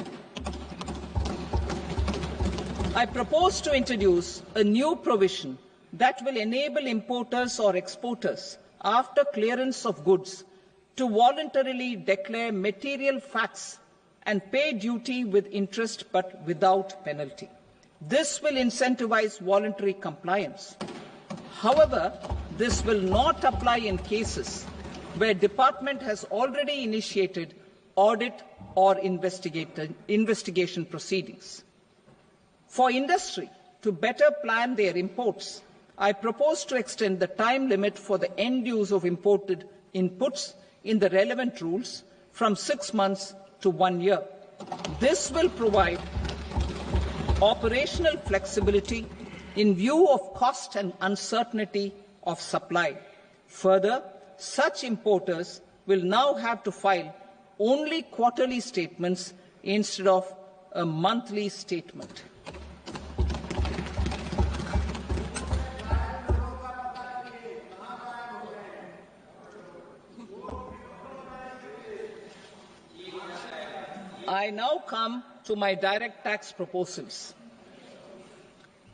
I propose to introduce a new provision that will enable importers or exporters, after clearance of goods, to voluntarily declare material facts and pay duty with interest but without penalty. This will incentivize voluntary compliance. However, this will not apply in cases where department has already initiated audit or investigation proceedings. For industry to better plan their imports, I propose to extend the time limit for the end use of imported inputs in the relevant rules from 6 months to 1 year. This will provide operational flexibility in view of cost and uncertainty of supply. Further, such importers will now have to file only quarterly statements instead of a monthly statement. I now come to my direct tax proposals.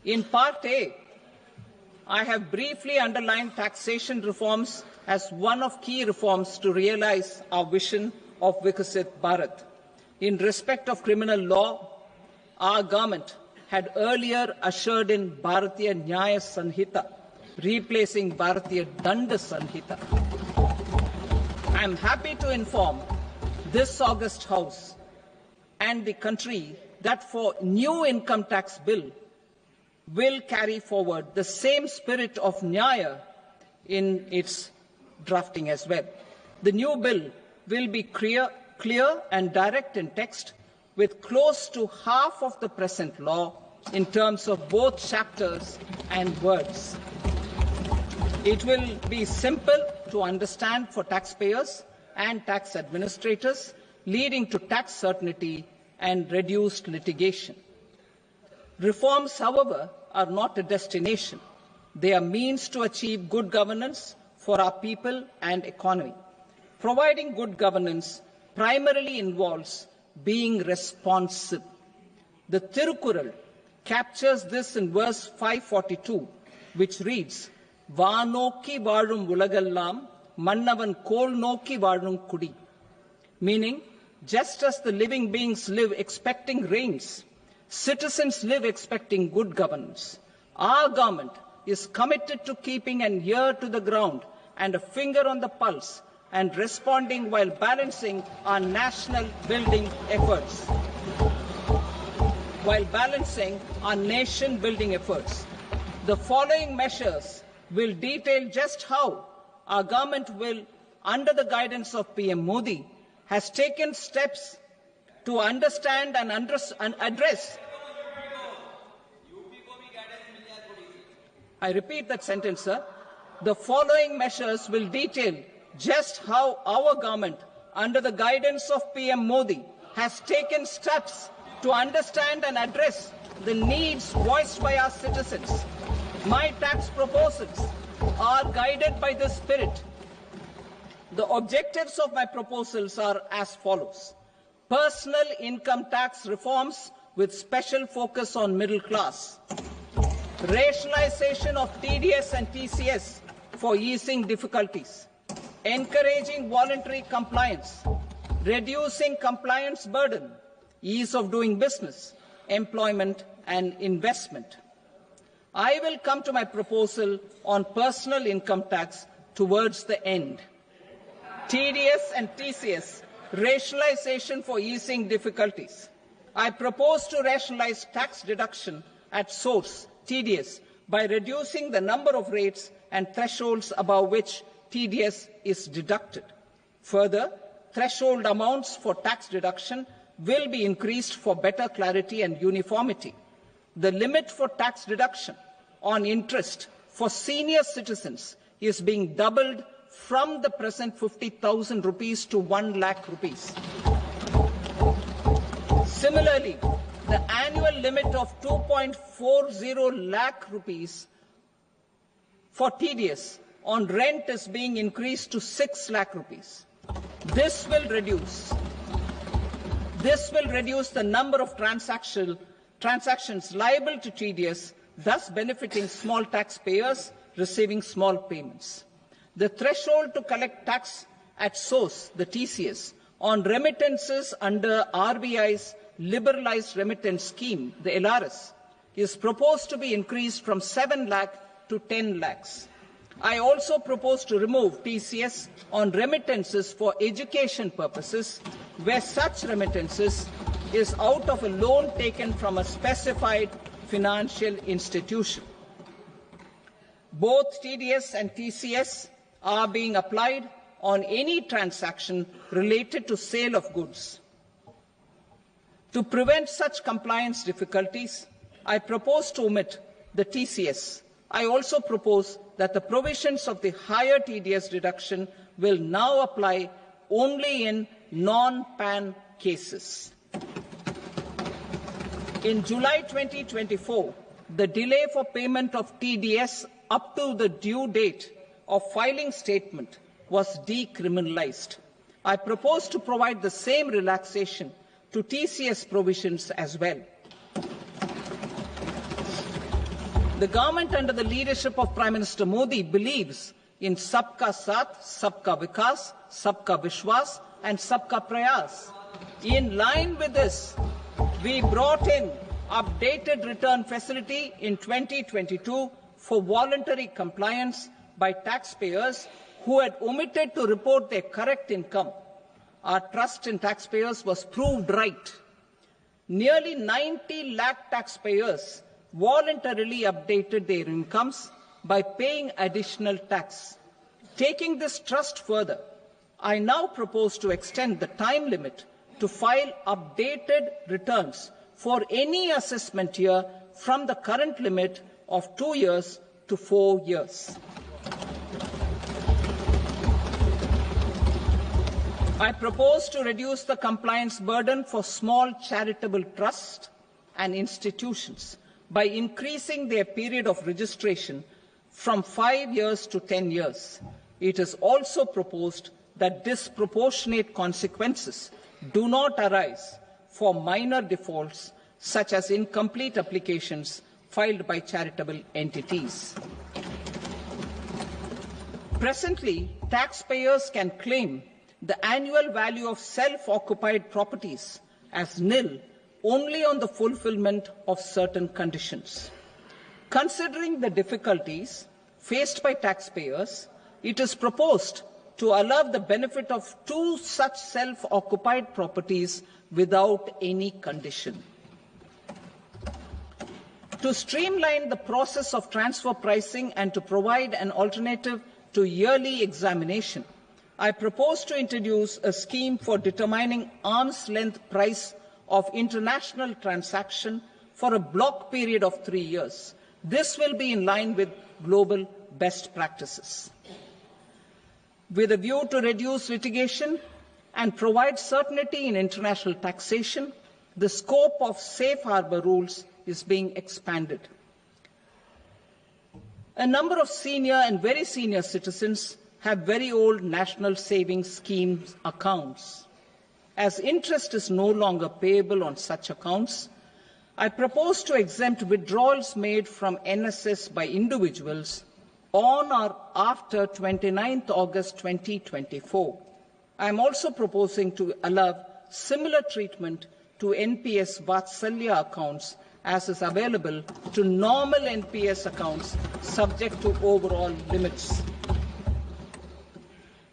In Part A, I have briefly underlined taxation reforms as one of key reforms to realize our vision of Vikasit Bharat. In respect of criminal law, our government had earlier ushered in Bharatiya Nyaya Sanhita, replacing Bharatiya Danda Sanhita. I am happy to inform this august House and the country that for new income tax bill will carry forward the same spirit of Nyaya in its drafting as well. The new bill will be clear and direct in text, with close to half of the present law in terms of both chapters and words. It will be simple to understand for taxpayers and tax administrators, leading to tax certainty and reduced litigation. Reforms, however, are not a destination. They are means to achieve good governance for our people and economy. Providing good governance primarily involves being responsive. The Tirukural captures this in verse 542, which reads, "Vaanokki vaazhum ulagallam, mannavan kol nokki vaazhum kudi," meaning, just as the living beings live expecting rains, Citizens live expecting good governance. Our government is committed to keeping an ear to the ground and a finger on the pulse and responding while balancing our national building efforts. The following measures will detail just how our government will, under the guidance of PM Modi, has taken steps to understand and address. I repeat that sentence, sir. The following measures will detail just how our government, under the guidance of PM Modi, has taken steps to understand and address the needs voiced by our citizens. My tax proposals are guided by this spirit. The objectives of my proposals are as follows. Personal income tax reforms with special focus on middle class. Rationalization of TDS and TCS for easing difficulties. Encouraging voluntary compliance. Reducing compliance burden. Ease of doing business. Employment and investment. I will come to my proposal on personal income tax towards the end. TDS and TCS, rationalization for easing difficulties. I propose to rationalize tax deduction at source, TDS, by reducing the number of rates and thresholds above which TDS is deducted. Further, threshold amounts for tax deduction will be increased for better clarity and uniformity. The limit for tax deduction on interest for senior citizens is being doubled from the present 50,000 rupees to 1 lakh rupees. Similarly, the annual limit of 2.40 lakh rupees for TDS on rent is being increased to 6 lakh rupees. This will reduce the number of transactions liable to TDS, thus benefiting small taxpayers receiving small payments. The threshold to collect tax at source, the TCS, on remittances under RBI's liberalized remittance scheme, the LRS, is proposed to be increased from 7 lakh to 10 lakhs. I also propose to remove TCS on remittances for education purposes, where such remittances is out of a loan taken from a specified financial institution. Both TDS and TCS are being applied on any transaction related to sale of goods. To prevent such compliance difficulties, I propose to omit the TCS. I also propose that the provisions of the higher TDS deduction will now apply only in non-PAN cases. In July 2024, the delay for payment of TDS up to the due date of filing statement was decriminalized. I propose to provide the same relaxation to TCS provisions as well. The government under the leadership of Prime Minister Modi believes in Sabka Saath, Sabka Vikas, Sabka Vishwas and Sabka Prayas. In line with this, we brought in updated return facility in 2022 for voluntary compliance by taxpayers who had omitted to report their correct income. Our trust in taxpayers was proved right. Nearly 90 lakh taxpayers voluntarily updated their incomes by paying additional tax. Taking this trust further, I now propose to extend the time limit to file updated returns for any assessment year from the current limit of 2 years to 4 years. I propose to reduce the compliance burden for small charitable trusts and institutions by increasing their period of registration from 5 years to 10 years. It is also proposed that disproportionate consequences do not arise for minor defaults such as incomplete applications filed by charitable entities. Presently, taxpayers can claim the annual value of self-occupied properties as nil only on the fulfillment of certain conditions. Considering the difficulties faced by taxpayers, it is proposed to allow the benefit of 2 such self-occupied properties without any condition. To streamline the process of transfer pricing and to provide an alternative to yearly examination, I propose to introduce a scheme for determining arm's length price of international transaction for a block period of 3 years. This will be in line with global best practices. With a view to reduce litigation and provide certainty in international taxation, the scope of safe harbour rules is being expanded. A number of senior and very senior citizens have very old national savings scheme accounts. As interest is no longer payable on such accounts, I propose to exempt withdrawals made from NSS by individuals on or after 29th August 2024. I am also proposing to allow similar treatment to NPS Vatsalya accounts as is available to normal NPS accounts subject to overall limits.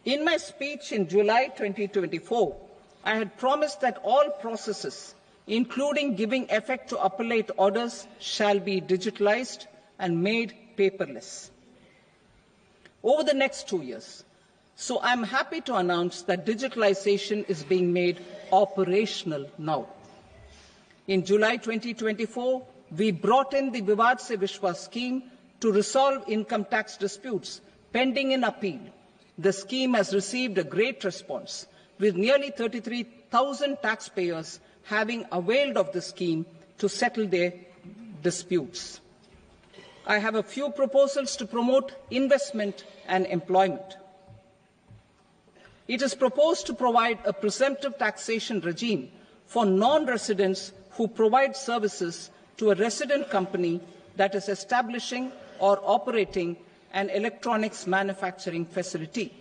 In my speech in July 2024, I had promised that all processes, including giving effect to appellate orders, shall be digitalized and made paperless over the next 2 years. So I'm happy to announce that digitalization is being made operational now. In July 2024, we brought in the Vivad Se Vishwas scheme to resolve income tax disputes pending in appeal. The scheme has received a great response, with nearly 33,000 taxpayers having availed of the scheme to settle their disputes. I have a few proposals to promote investment and employment. It is proposed to provide a presumptive taxation regime for non-residents who provide services to a resident company that is establishing or operating an electronics manufacturing facility.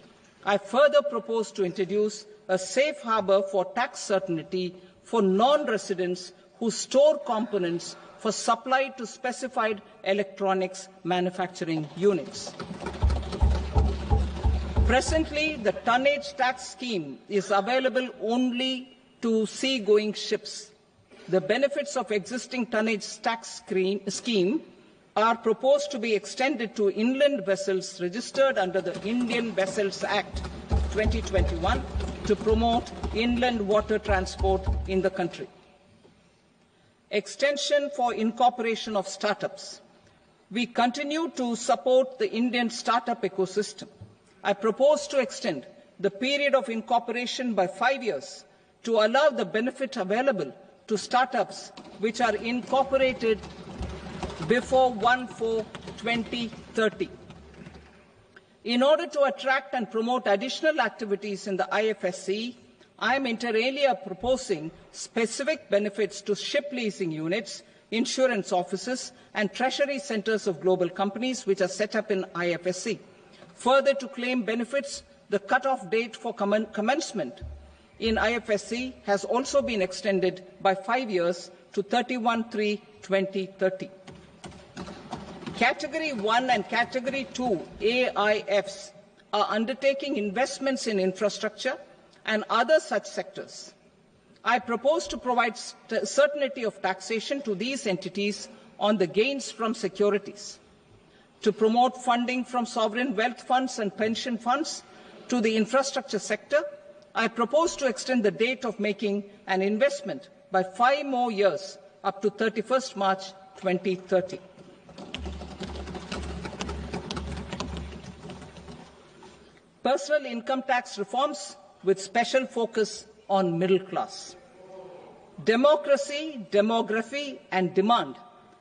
I further propose to introduce a safe harbour for tax certainty for non-residents who store components for supply to specified electronics manufacturing units. Presently, the tonnage tax scheme is available only to sea-going ships. The benefits of existing tonnage tax scheme are proposed to be extended to inland vessels registered under the Indian Vessels Act 2021 to promote inland water transport in the country. Extension for incorporation of startups. We continue to support the Indian startup ecosystem. I propose to extend the period of incorporation by 5 years to allow the benefit available to startups which are incorporated before 1/4/2030. In order to attract and promote additional activities in the IFSC, I am inter alia proposing specific benefits to ship leasing units, insurance offices, and treasury centres of global companies which are set up in IFSC. Further, to claim benefits, the cut-off date for commencement in IFSC has also been extended by 5 years to 31/3/2030. Category 1 and Category 2 AIFs are undertaking investments in infrastructure and other such sectors. I propose to provide certainty of taxation to these entities on the gains from securities, to promote funding from sovereign wealth funds and pension funds to the infrastructure sector. I propose to extend the date of making an investment by 5 more years up to 31st March 2030. Personal income tax reforms with special focus on middle class. Democracy, demography, and demand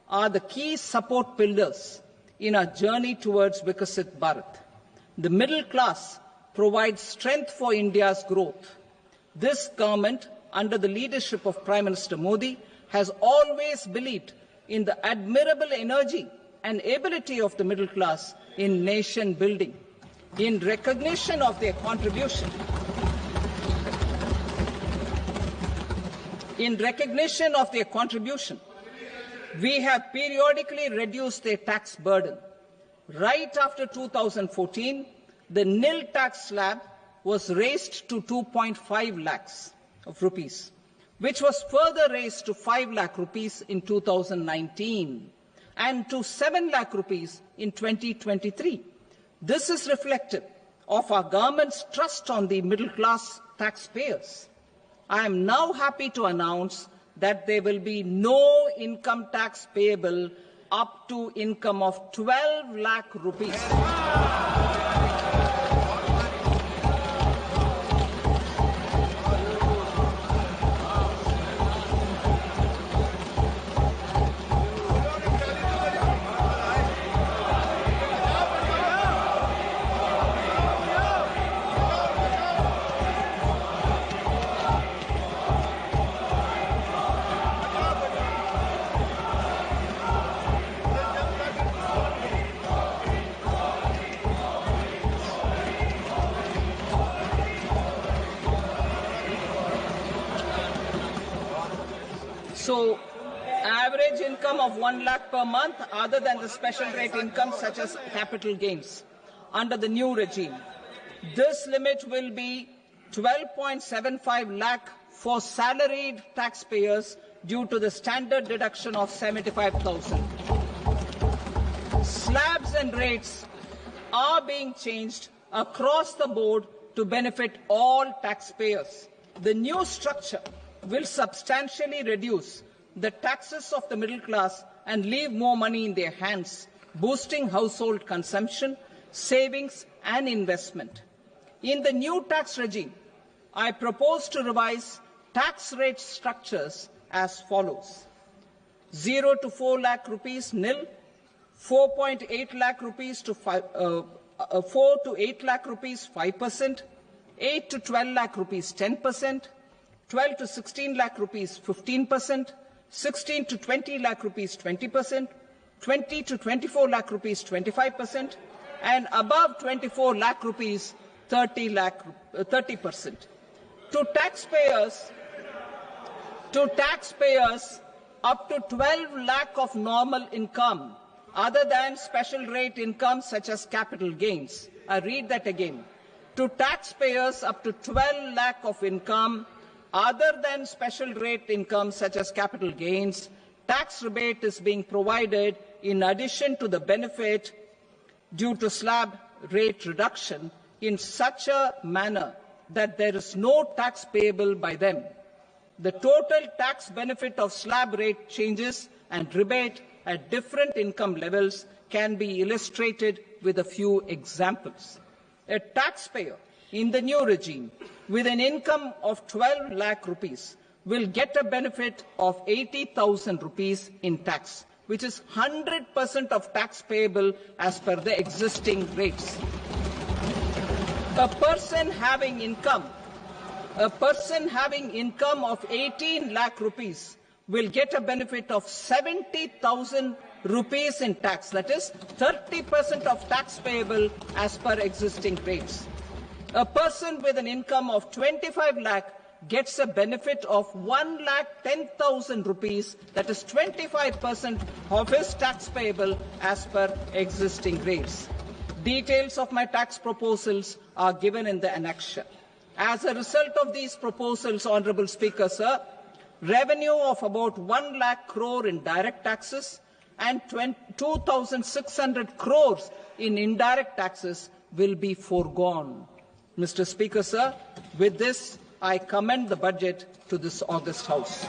are the key support pillars in our journey towards Vikasit Bharat. The middle class provides strength for India's growth. This government, under the leadership of Prime Minister Modi, has always believed in the admirable energy and ability of the middle class in nation building. In recognition of their contribution, In recognition of their contribution, we have periodically reduced their tax burden. Right after 2014, the nil tax slab was raised to 2.5 lakhs of rupees, which was further raised to 5 lakh rupees in 2019 and to 7 lakh rupees in 2023. This is reflective of our government's trust on the middle-class taxpayers. I am now happy to announce that there will be no income tax payable up to income of 12 lakh rupees. So, average income of 1 lakh per month, other than the special rate income such as capital gains, under the new regime. This limit will be 12.75 lakh for salaried taxpayers due to the standard deduction of 75,000. Slabs and rates are being changed across the board to benefit all taxpayers. The new structure will substantially reduce the taxes of the middle class and leave more money in their hands, boosting household consumption, savings and investment. In the new tax regime, I propose to revise tax rate structures as follows: 0 to 4 lakh rupees nil, 4.8 lakh rupees to 4 to 8 lakh rupees 5%, 8 to 12 lakh rupees 10%, 12 to 16 lakh rupees 15%, 16 to 20 lakh rupees 20%, 20 to 24 lakh rupees 25%, and above 24 lakh rupees 30%. To taxpayers up to 12 lakh of normal income, other than special rate income such as capital gains. I read that again. To taxpayers up to 12 lakh of income, other than special rate income such as capital gains, tax rebate is being provided in addition to the benefit due to slab rate reduction in such a manner that there is no tax payable by them. The total tax benefit of slab rate changes and rebate at different income levels can be illustrated with a few examples. A taxpayer in the new regime with an income of 12 lakh rupees will get a benefit of 80,000 rupees in tax, which is 100% of tax payable as per the existing rates. A person having income of 18 lakh rupees will get a benefit of 70,000 rupees in tax, that is 30% of tax payable as per existing rates. A person with an income of 25 lakh gets a benefit of 1,10,000 rupees, that is 25% of his tax payable as per existing rates. Details of my tax proposals are given in the annexure. As a result of these proposals, Honourable Speaker, sir, revenue of about 1 lakh crore in direct taxes and 2,600 crores in indirect taxes will be foregone. Mr. Speaker, sir, with this, I commend the budget to this august House.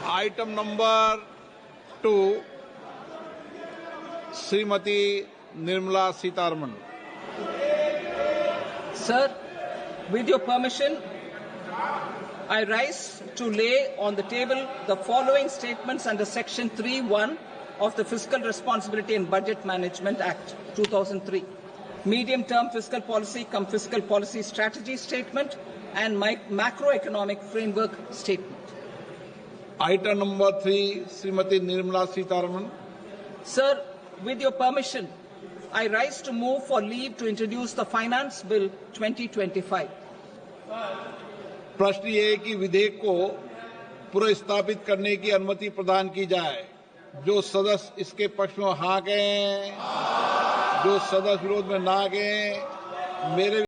Item number 2, Srimati Nirmala Sitharaman. Sir, with your permission, I rise to lay on the table the following statements under Section 3(1) of the Fiscal Responsibility and Budget Management Act 2003. Medium-term fiscal policy cum fiscal policy strategy statement and macroeconomic framework statement. Item number 3, Srimati Nirmala Sitharaman. Sir, with your permission, I rise to move for leave to introduce the Finance Bill 2025. प्रश्न ये है कि विधेयक को पुनर्स्थापित करने की अनुमति प्रदान की जाए। जो सदस्य इसके पक्ष में हाँ कहें, जो सदस्य विरोध में ना कहें, मेरे